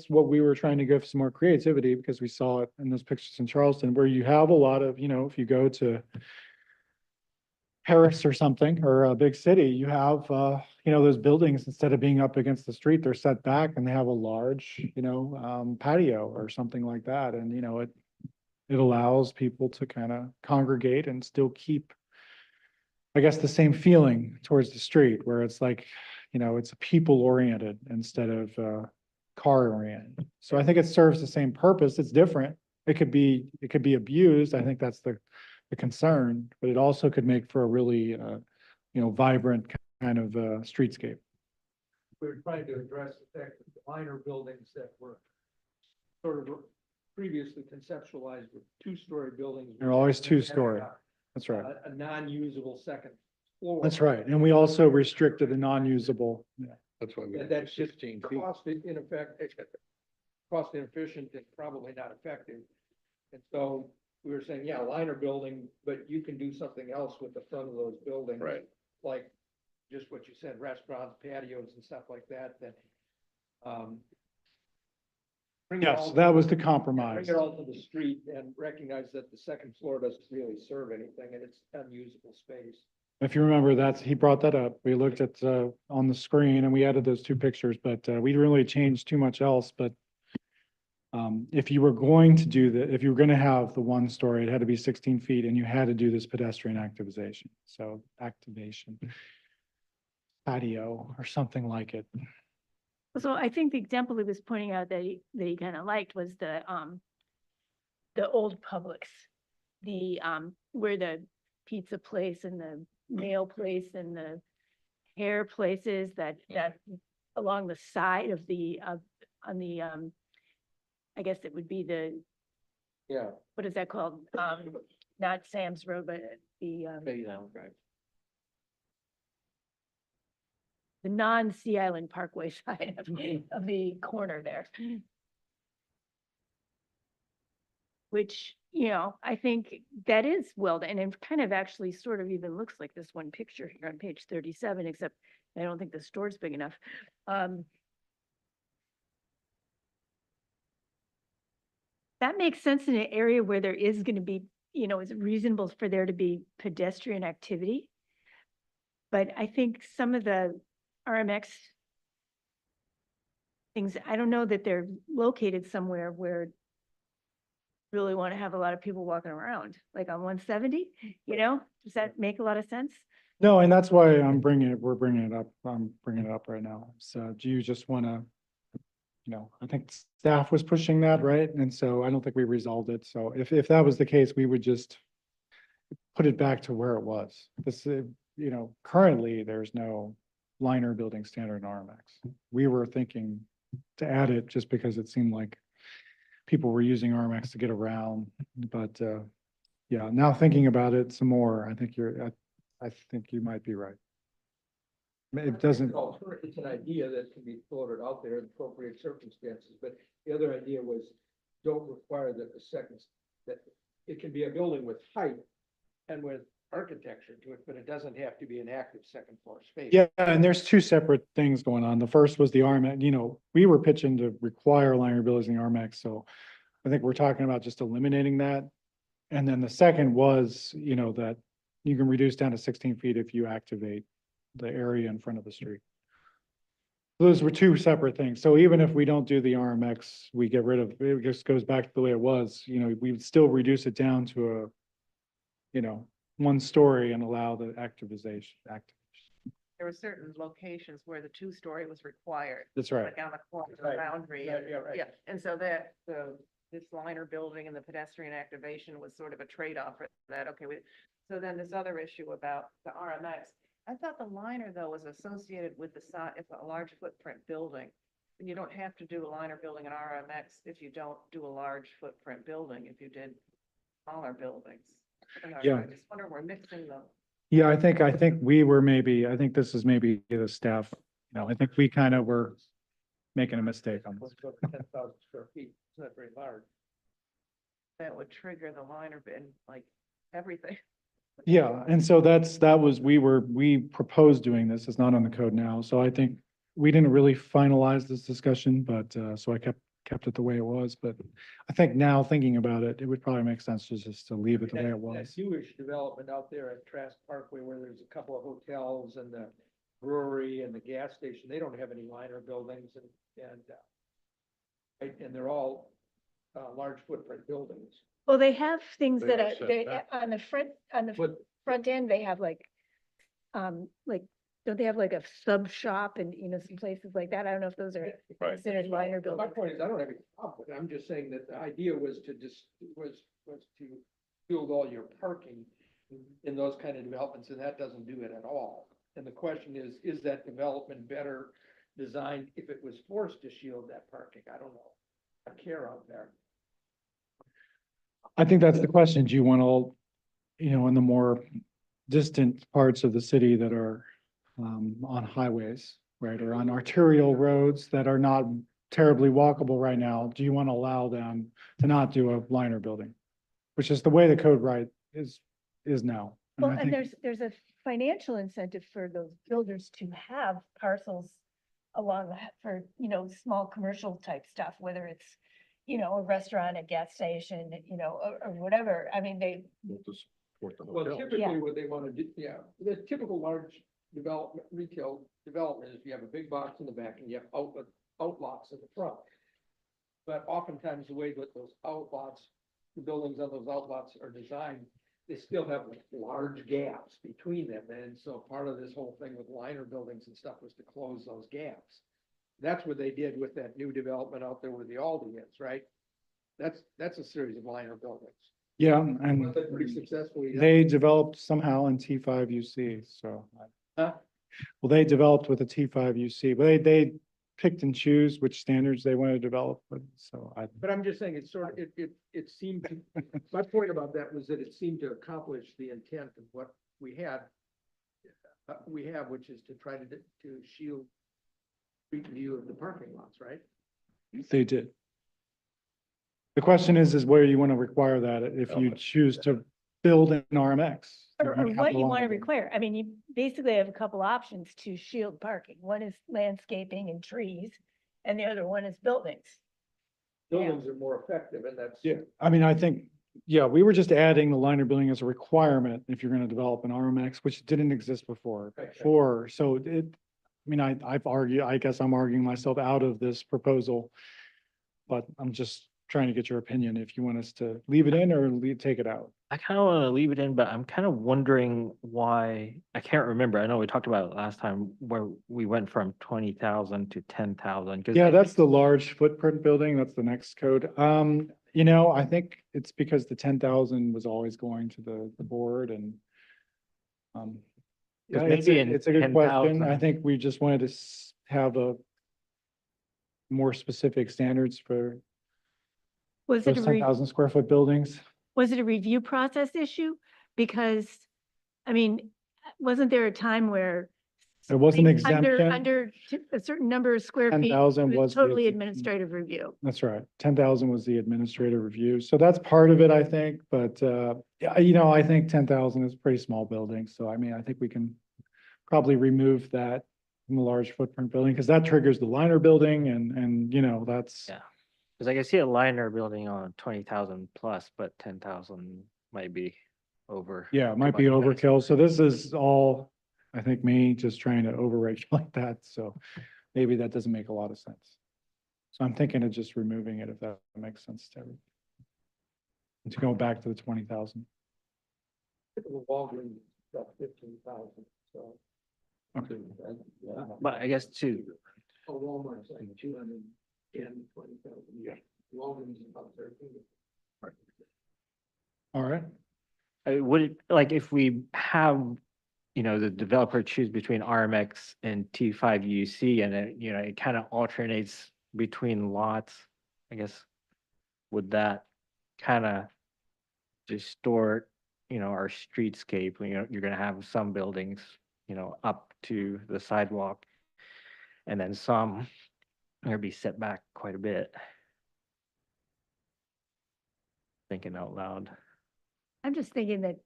what we were trying to give some more creativity, because we saw it in those pictures in Charleston, where you have a lot of, if you go to Paris or something, or a big city, you have, those buildings, instead of being up against the street, they're set back and they have a large, patio or something like that. And, it allows people to kind of congregate and still keep, I guess, the same feeling towards the street, where it's like, it's people oriented instead of car oriented. So I think it serves the same purpose. It's different. It could be abused. I think that's the concern, but it also could make for a really, vibrant kind of streetscape.
We're trying to address the fact that the minor buildings that were sort of previously conceptualized with two-story buildings.
They're always
which have
two-story. That's right.
A non-usable second floor.
That's right. And we also restricted the non-usable.
That's why we.
And
have
that's just
16 feet.
cost inefficient and probably not effective. And so we were saying, yeah, liner building, but you can do something else with the front of those buildings.
Right.
Like just what you said, restaurants, patios and stuff like that, bring it
Yes,
all-
that was the
Bring
compromise.
it all to the street and recognize that the second floor doesn't really serve anything and it's unusable space.
If you remember, he brought that up. We looked at, on the screen, and we added those two pictures, but we didn't really change too much else. But if you were going to do if you were going to have the one story, it had to be 16 feet, and you had to do this pedestrian activation. So activation patio or something like it.
so I think the example he was pointing out that he kind of liked was the old Publix, where the pizza place and the nail place and the hair places that along the side of on the I guess it would be
Yeah.
what is that called? Not Sam's Road, but the non-Sea Island Parkway side of the corner there. Which, I think that is well done, and it kind of actually sort of even looks like this one picture here on page 37, except I don't think the store's big enough. That makes sense in an area where there is going to be, it's reasonable for there to be pedestrian activity. But I think some of the RMX things, I don't know that they're located somewhere where really want to have a lot of people walking around, like on 170, does that make a lot of sense?
No, and that's why we're bringing it up. I'm bringing it up right now. So do you just want to, I think staff was pushing that, right? And so I don't think we resolved it. So if that was the case, we would just put it back to where it was. This, currently there's no liner building standard in RMX. We were thinking to add it just because it seemed like people were using RMX to get around, but yeah, now thinking about it some more, I think you might be right. It doesn't,
It's an idea that can be floated out there in appropriate circumstances, but the other idea was don't require that that it can be a building with height and with architecture to it, but it doesn't have to be an active second floor space.
yeah, and there's two separate things going on. The first was the RMX, we were pitching to require liner buildings in the RMX, so I think we're talking about just eliminating that. And then the second was, that you can reduce down to 16 feet if you activate the area in front of the street. Those were two separate things. So even if we don't do the RMX, we get rid of, it just goes back to the way it was, we would still reduce it down to one story and allow the activization.
There were certain locations where the two-story was required.
That's right.
Like on the corner of the
Right.
boundary.
Right, yeah, right.
Yeah, and so that, this liner building and the pedestrian activation was sort of a trade-off for that, okay, so then this other issue about the RMX. I thought the liner though was associated with the side, if a large footprint building. And you don't have to do a liner building in RMX if you don't do a large footprint building, if you did smaller buildings. I don't know,
Yeah.
I just wonder, we're mixing them.
Yeah, I think we were I think this is maybe the staff, I think we kind of were making a mistake on this.
10,000 square feet, it's not very large.
That would trigger the liner bin, like everything.
Yeah, and so we proposed doing this, it's not on the code now, so I think we didn't really finalize this discussion, but, so I kept it the way it was, but I think now thinking about it, it would probably make sense to leave it the way it
That
was.
Jewish development out there at Trask Parkway where there's a couple of hotels and the brewery and the gas station, they don't have any liner buildings and they're all, large footprint buildings.
Well, they have things
They
that
are
are,
set
they,
back.
on the
But
front end, they have like, don't they have like a sub shop and, some places like that? I don't know if those are
Right.
considered liner
my
buildings.
point is, I don't have any problem with it. I'm just saying that the idea was to was to build all your parking in those kind of developments, and that doesn't do it at all. And the question is that development better designed if it was forced to shield that parking? I don't know. I care out there.
I think that's the question. Do you want all, in the more distant parts of the city that are on highways, right, or on arterial roads that are not terribly walkable right now, do you want to allow them to not do a liner building? Which is the way the code is now.
Well,
I
and
think-
there's a financial incentive for those builders to have parcels along for, small commercial type stuff, whether it's, a restaurant, a gas station, or whatever. I mean, they,
We'll just support the
Well,
hotels.
typically what they want to do, yeah, the typical large development, retail development is you have a big box in the back and you have outlots in the front. But oftentimes the way that those outlots, the buildings on those outlots are designed, they still have like large gaps between them. And so part of this whole thing with liner buildings and stuff was to close those gaps. That's what they did with that new development out there where the Aldi is, right? That's a series of liner buildings.
Yeah, and
But pretty successfully done.
they developed somehow in T5 UC, so.
Huh?
Well, they developed with a T5 UC, but they picked and choose which standards they want to develop with, so
But I'm just saying, it's sort of, it seemed to, my point about that was that it seemed to accomplish the intent of what we have, which is to try to shield street view of the parking lots, right?
they did. The question is where you want to require that if you choose to build an RMX.
or what you want to
to
require. I mean, you basically have a couple options to shield parking. One is landscaping and trees, and the other one is buildings. Yeah.
Buildings are more effective and that's.
Yeah, I mean, I think, we were just adding the liner building as a requirement if you're gonna develop an RMX, which didn't exist before.
Right.
So I guess I'm arguing myself out of this proposal. But I'm just trying to get your opinion if you want us to leave it in or take it out.
I kind of want to leave it in, but I'm kind of wondering why, I can't remember. I know we talked about it last time where we went from 20,000 to 10,000.
Yeah, that's the large footprint building. That's the next code. I think it's because the 10,000 was always going to the board and. Yeah,
maybe in
it's a good question.
10,000
I think we just wanted to have a more specific standards for
Was it
those
a
10,000 square foot buildings.
was it a review process issue? Because, I mean, wasn't there a time where
There was an
under,
exemption.
under a certain number of square feet,
10,000
it
was
was
the
totally
exemption.
administrative review?
That's right. 10,000 was the administrative review. So that's part of it, I think. But, I think 10,000 is a pretty small building. So I mean, I think we can probably remove that from the large footprint building because that triggers the liner building and, that's.
Yeah. Because I can see a liner building on 20,000 plus, but 10,000 might be over.
Yeah, it
too
might be
much.
overkill. So this is all, I think, me just trying to overregulate that. So maybe that doesn't make a lot of sense. So I'm thinking of just removing it if that makes sense to everyone. And to go back to the 20,000.
Typical Walgreens, about 15,000, so.
But I guess too,
Oh, Walmart's like 210, 20,000. Yeah. Walgreens is about 13.
All right.
would it, like, if we have, the developer choose between RMX and T5 UC and it kind of alternates between lots, I guess, would that kind of distort, our streetscape? You're gonna have some buildings, up to the sidewalk, and then some are gonna be set back quite a bit. Thinking out loud.
I'm just thinking that,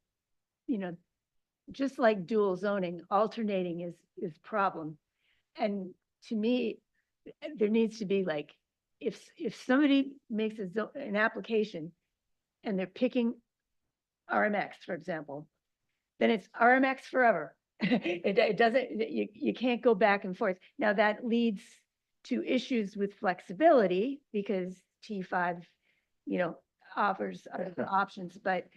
just like dual zoning, alternating is problem. And to me, there needs to be like, if somebody makes an application and they're picking RMX, for example, then it's RMX forever. It doesn't, you can't go back and forth. Now that leads to issues with flexibility because T5, offers other options, but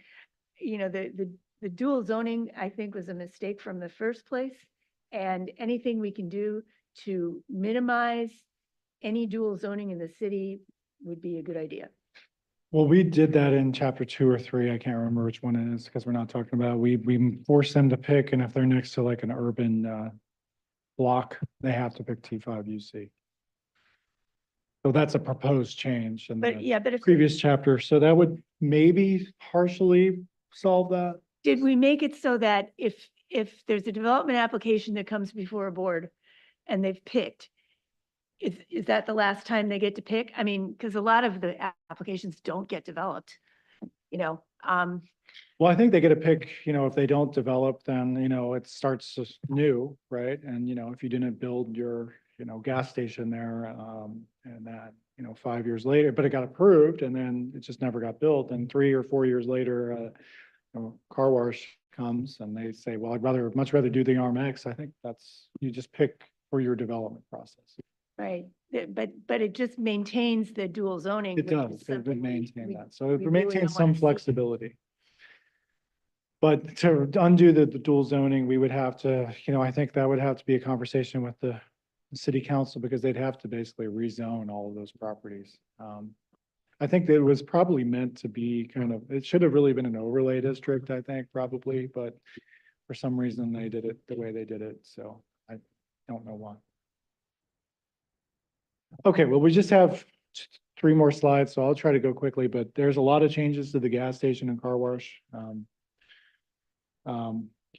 the dual zoning, I think, was a mistake from the first place. And anything we can do to minimize any dual zoning in the city would be a good idea.
Well, we did that in chapter 2 or 3. I can't remember which one it is because we're not talking about, we force them to pick, and if they're next to like an urban block, they have to pick T5 UC. So that's a proposed change in
But
the
yeah, but if,
previous chapter. So that would maybe partially solve that.
did we make it so that if there's a development application that comes before a board and they've picked, is that the last time they get to pick? I mean, because a lot of the applications don't get developed,
Well, I think they get to pick, if they don't develop, then, it starts new, right? And, if you didn't build your, gas station there, and that, 5 years later, but it got approved and then it just never got built. And 3 or 4 years later, car wash comes and they say, well, much rather do the RMX. I think you just pick for your development process.
right? But it just maintains the dual zoning.
It
which is
does, it
something
would maintain
we-
that. So it
we really
maintains
don't wanna
some
see.
flexibility. But to undo the dual zoning, we would have to, I think that would have to be a conversation with the city council because they'd have to basically rezone all of those properties. I think that it was probably meant to be it should have really been an overlay district, I think, probably, but for some reason they did it the way they did it, so I don't know why. Okay, well, we just have 3 more slides, so I'll try to go quickly, but there's a lot of changes to the gas station and car wash.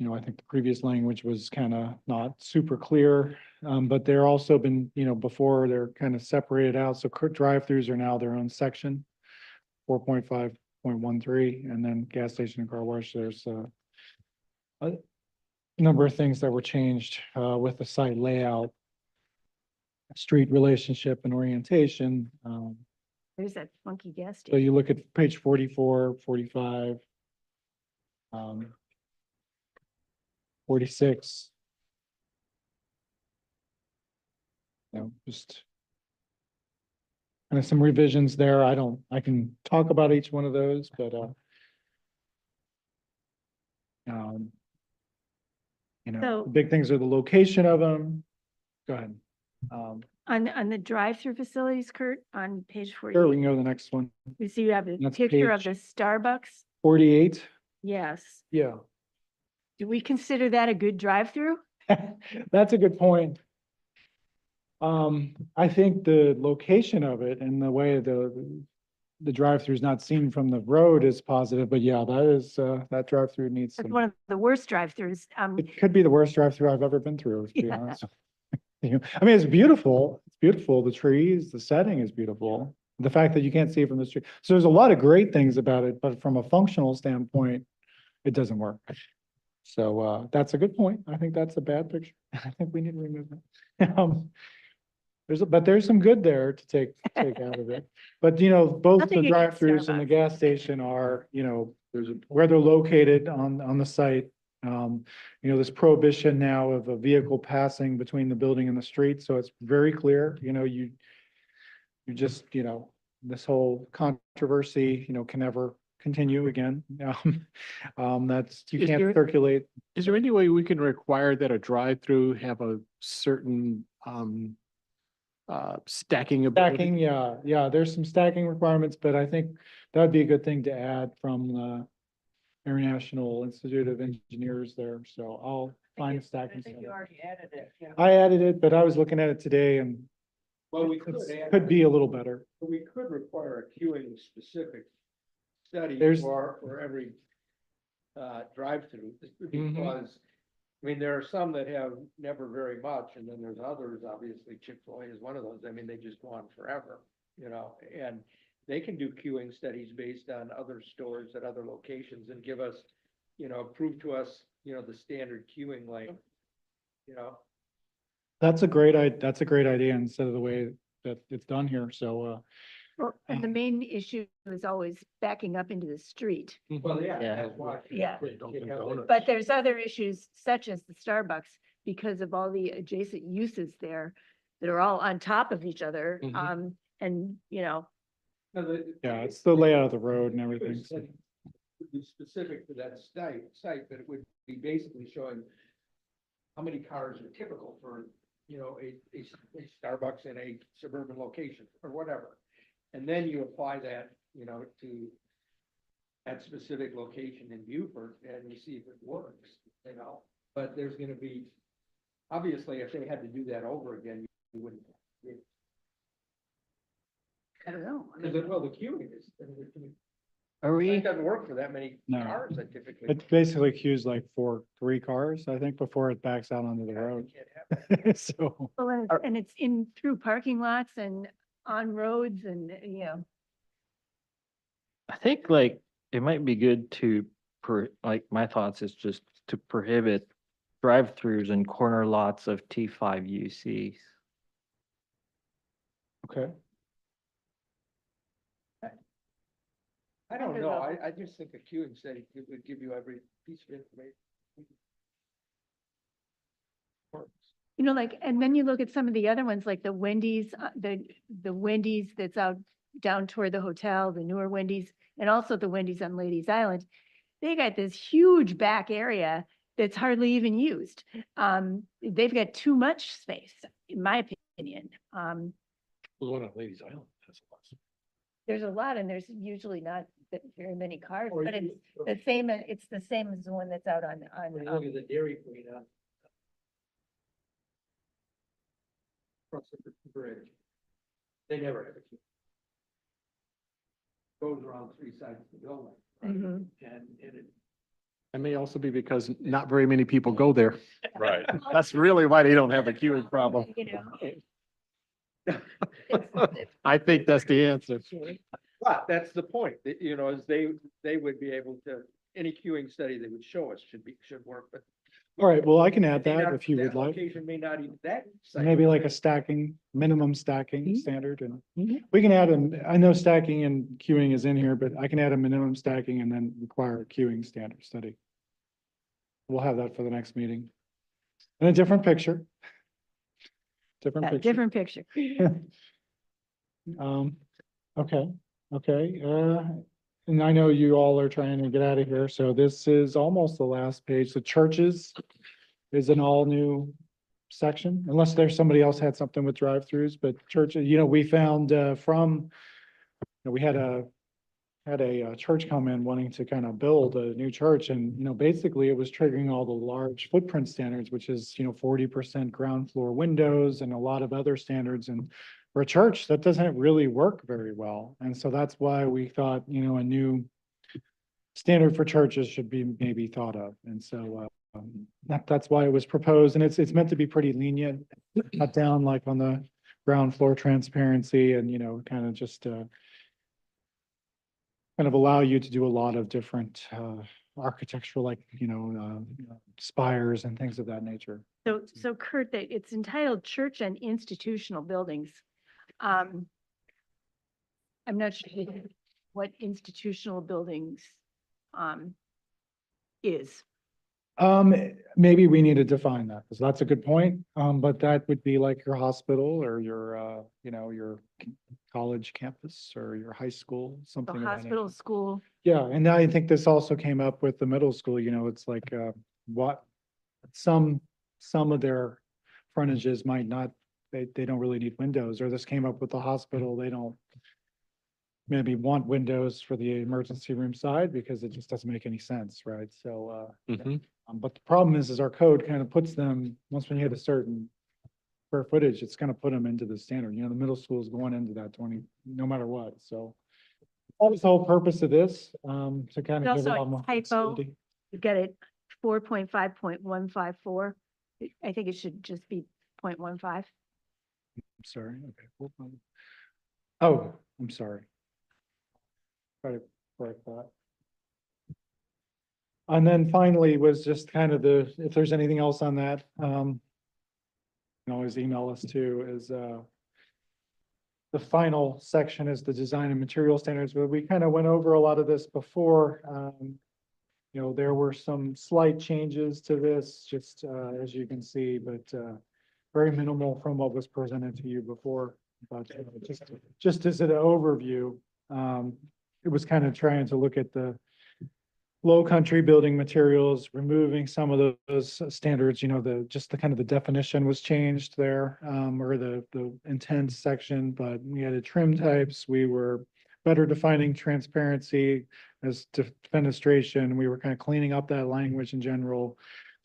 I think the previous language was kind of not super clear, but they're also been, before they're kind of separated out. So drive-throughs are now their own section, 4.5.13, and then gas station and car wash, there's a number of things that were changed with the site layout, street relationship and orientation.
There's that funky gas
So
station.
you look at page 44, 45. 46. Just kind of some revisions there. I can talk about each one of those, but
So-
the big things are the location of them. Go ahead.
On the drive-through facilities, Kurt, on page 40,
Sure, we can go to the next one.
we see you have a
That's
picture of the
page-
Starbucks.
48.
Yes.
Yeah.
Do we consider that a good drive-through?
That's a good point. I think the location of it and the way the drive-through is not seen from the road is positive, but yeah, that drive-through needs
It's
some.
one of the worst drive-throughs.
It could be the worst drive-through I've ever been through, to be
Yeah.
honest. I mean, it's beautiful. It's beautiful. The trees, the setting is beautiful. The fact that you can't see it from the street. So there's a lot of great things about it, but from a functional standpoint, it doesn't work. So that's a good point. I think that's a bad picture. I think we need to remove that. But there's some good there to take out of it. But both
Nothing
the
against
drive-throughs and the
Starbucks.
gas station are, where they're located on the site. There's prohibition now of a vehicle passing between the building and the street, so it's very clear, you just, this whole controversy, can continue again. That's, you
Is
can't
there-
circulate.
Is there any way we can require that a drive-through have a certain stacking ability?
Stacking, yeah, there's some stacking requirements, but I think that'd be a good thing to add from the International Institute of Engineers there, so I'll find stacking.
I think you
standard.
already added it, yeah.
I added it, but I was looking at it today and
Well, we
could be a little better.
we could require a queuing specific study
There's-
for every drive-through,
Mhm.
because, I mean, there are some that have never very much, and then there's others, obviously Chick-fil-A is one of those, I mean, they just go on forever, you know, and they can do queuing studies based on other stores at other locations and give us, you know, prove to us, you know, the standard queuing length, you know.
That's a great idea instead of the way that it's done here, so,
Well, and the main issue is always backing up into the street.
Well, yeah,
Yeah.
that's why.
Yeah.
Dunkin' Donuts.
But there's other issues such as the Starbucks, because of all the adjacent uses there that are all on top of each other.
Mhm.
And, you know,
yeah, it's the layout of the road and everything. so.
Would be specific to that site, but it would be basically showing how many cars are typical for, you know, a Starbucks in a suburban location or whatever. And then you apply that, you know, to that specific location in Beaufort and you see if it works, you know? But there's gonna be, obviously, if they had to do that over again, you wouldn't.
I don't know. I
Because,
mean,
well, the queuing is, I mean,
Are
it
we,
doesn't work for that many
No.
cars, that typically.
It basically queues like for 3 cars, I think, before it backs out onto the
You
road.
can't have that.
So,
Well, and it's in through parking lots and on roads and, you know,
I think like, it might be good to, like, my thoughts is just to prohibit drive-throughs and corner lots of T5 UCs.
okay.
I don't know, I just think a queuing study would give you every piece of information. Works.
you know, like, and then you look at some of the other ones, like the Wendy's, the Wendy's that's out down toward the hotel, the newer Wendy's, and also the Wendy's on Ladies Island. They got this huge back area that's hardly even used. They've got too much space, in my opinion.
The one on Ladies Island has a lot.
There's a lot and there's usually not very many cars,
Or
but
you-
it's the same, it's the same as the one that's out on,
When you look at the Dairy Queen on across the bridge, they never have a queue. Goes around 3 sides of the building. right?
Mhm.
And it,
It may also be because not very many people go there.
Right.
That's really why they don't have a queuing problem.
You know,
I think that's the answer.
but that's the point, that, you know, is they would be able to, any queuing study they would show us should work, but.
All right, well, I can add
may
that
not-
if you would
that
like.
Location may not even, that. site
Maybe like
may-
a stacking, minimum stacking
Mhm.
standard and
Mhm.
we can add I know stacking and queuing is in here, but I can add a minimum stacking and then require a queuing standard study. We'll have that for the next meeting. In a different picture. Different
yeah,
picture.
different picture.
Okay, and I know you all are trying to get out of here, so this is almost the last page. The churches is an all new section, unless there's somebody else had something with drive-throughs, but churches, you know, we found, we had a church come in wanting to kind of build a new church and, you know, basically it was triggering all the large footprint standards, which is, 40% ground floor windows and a lot of other standards. And for a church, that doesn't really work very well. And so that's why we thought, a new standard for churches should be maybe thought of. And so, that's why it was proposed, and it's meant to be pretty lenient, cut down like on the ground floor transparency and, kind of just, kind of allow you to do a lot of different, architectural, like, spires and things of that nature.
So Kurt, it's entitled Church and Institutional Buildings. I'm not sure what institutional buildings, is.
Maybe we need to define that, because that's a good point. But that would be like your hospital or your, your college campus or your high school,
So
something. of that
hospital,
nature.
school,
Yeah, and I think this also came up with the middle school, it's like, what, some of their frontages might not, they don't really need windows, or this came up with the hospital, they don't maybe want windows for the emergency room side because it just doesn't make any sense, right? So, but the problem is our code kind of puts them, once when you hit a certain square footage, it's gonna put them into the standard, the middle school is going into that 20, no matter what, so. That was the whole purpose of this, to kind
There's
of give a
also a
lot more.
typo.
flexibility.
you get it, 4.5.154. I think it should just be 0.15.
I'm sorry, okay. Oh, I'm sorry. Try to correct that. And then finally was just kind of if there's anything else on that, you can always email us too, is, the final section is the design and material standards, but we kind of went over a lot of this before. There were some slight changes to this, just, as you can see, but, very minimal from what was presented to you before. But just as an overview, it was kind of trying to look at the low country building materials, removing some of those standards, just the kind of the definition was changed there, or the intent section, but we added trim types. We were better defining transparency as defenestration. We were kind of cleaning up that language in general,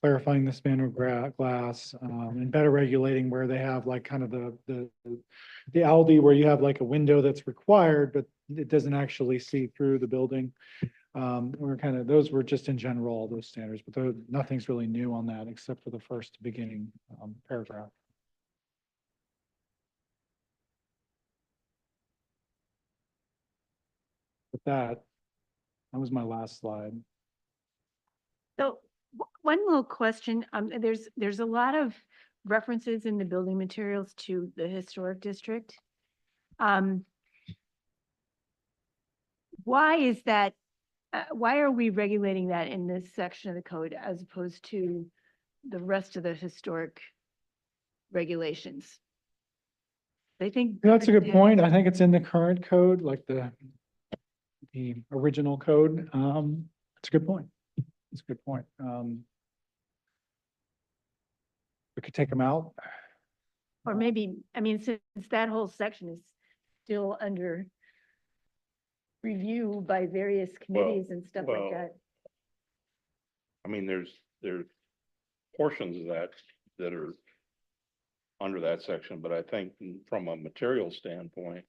clarifying the span of glass, and better regulating where they have like kind of the Aldi where you have like a window that's required, but it doesn't actually see through the building. Those were just in general, all those standards, but nothing's really new on that except for the first beginning paragraph. With that was my last slide.
So one little question, there's a lot of references in the building materials to the historic district. Why is that? Why are we regulating that in this section of the code as opposed to the rest of the historic regulations? I think.
That's a good point. I think it's in the current code, like the original code. It's a good point. It's a good point. We could take them out.
Or maybe, since that whole section is still under review by various committees and stuff like that.
There's portions of that are under that section, but I think from a material standpoint,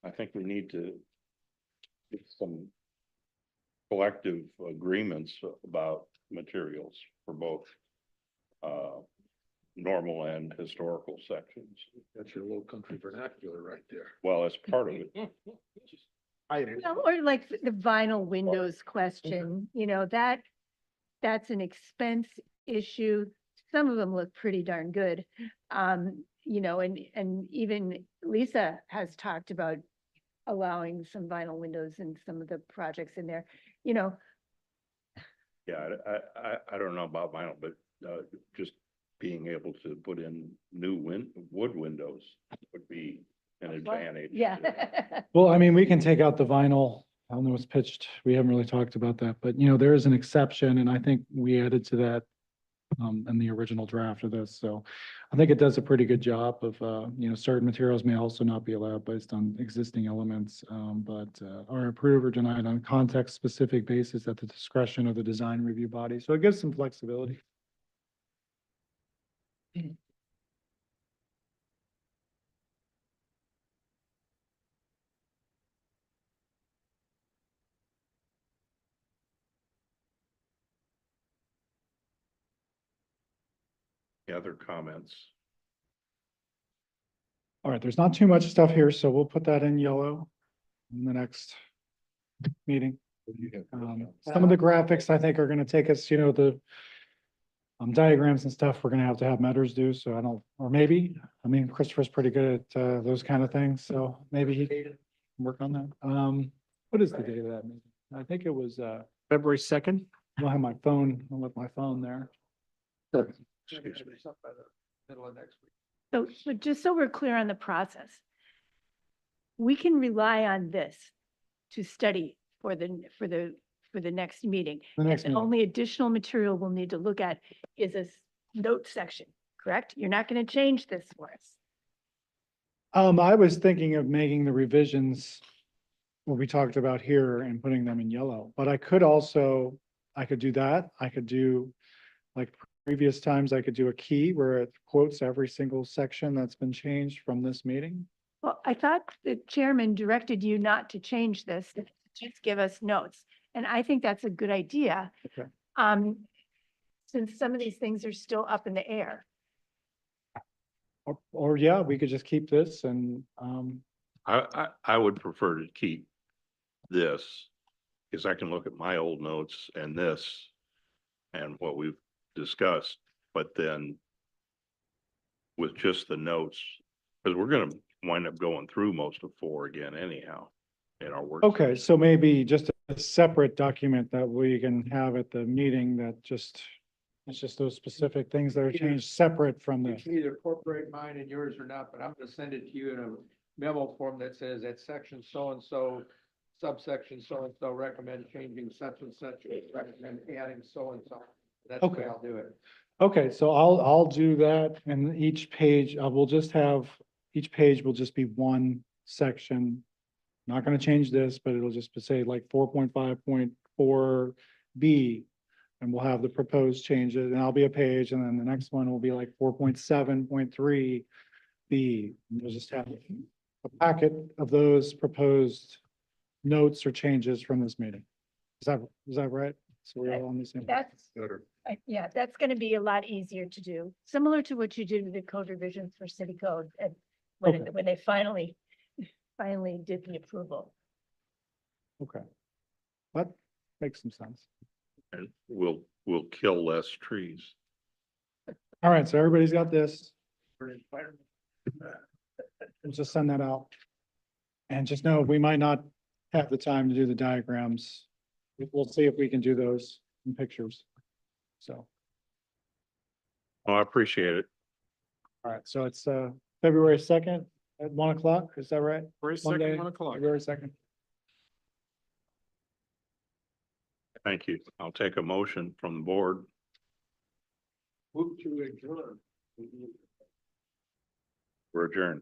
I think we need to get some collective agreements about materials for both normal and historical sections.
That's your low country vernacular right there.
Well, as part of it.
Well, or like the vinyl windows question, that's an expense issue. Some of them look pretty darn good. And even Lisa has talked about allowing some vinyl windows in some of the projects in there,
Yeah, I don't know about vinyl, but just being able to put in new wood windows would be an advantage.
Yeah.
Well, we can take out the vinyl. I don't know what's pitched. We haven't really talked about that, but there is an exception, and I think we added to that in the original draft of this. So I think it does a pretty good job of, certain materials may also not be allowed based on existing elements, but are approved or denied on context specific basis at the discretion of the design review body. So it gives some flexibility.
Any other comments?
All right, there's not too much stuff here, so we'll put that in yellow in the next meeting. Some of the graphics I think are gonna take us, the diagrams and stuff, we're gonna have Metters do, so I don't, or maybe, Christopher's pretty good at those kind of things, so maybe he can work on that. What is the date of that meeting? I think it was
February 2nd.
I'll have my phone, I'll let my phone there.
Excuse me.
Something by the middle of next week.
So just so we're clear on the process, we can rely on this to study for the next meeting.
The next
The
meeting.
only additional material we'll need to look at is a note section, correct? You're not going to change this for us.
I was thinking of making the revisions, what we talked about here and putting them in yellow, but I could also, I could do that. I could do, like previous times, I could do a key where it quotes every single section that's been changed from this meeting.
Well, I thought the chairman directed you not to change this, just give us notes. And I think that's a good idea.
Okay.
Since some of these things are still up in the air.
Or yeah, we could just keep this and,
I would prefer to keep this, because I can look at my old notes and this and what we've discussed, but then with just the notes, because we're gonna wind up going through most of 4 again anyhow in our work.
okay, so maybe just a separate document that we can have at the meeting that just, it's just those specific things that are changed separate from
You
this.
can either incorporate mine and yours or not, but I'm gonna send it to you in a memo form that says that section so-and-so, subsection so-and-so recommend changing such and such, recommend adding so-and-so. That's the way
Okay.
I'll do it.
Okay, so I'll do that and each page, we'll just have, each page will just be one section. Not gonna change this, but it'll just say like 4.5.4 B. And we'll have the proposed changes and I'll be a page and then the next one will be like 4.7.3 B. And we'll just have a packet of those proposed notes or changes from this meeting. Is that right? So we're all on the same.
That's, yeah, that's going to be a lot easier to do, similar to what you did with the code revisions for city code and
Okay.
when they finally did the approval.
Okay. That makes some sense.
And we'll kill less trees.
All right, so everybody's got this. We'll just send that out. And just know, we might not have the time to do the diagrams. We'll see if we can do those in pictures. So,
Oh, I appreciate it.
all right, so it's February 2nd at 1 o'clock, is that right? Monday,
1 o'clock.
February 2nd.
Thank you. I'll take a motion from the board.
Move to adjourn.
We're adjourned.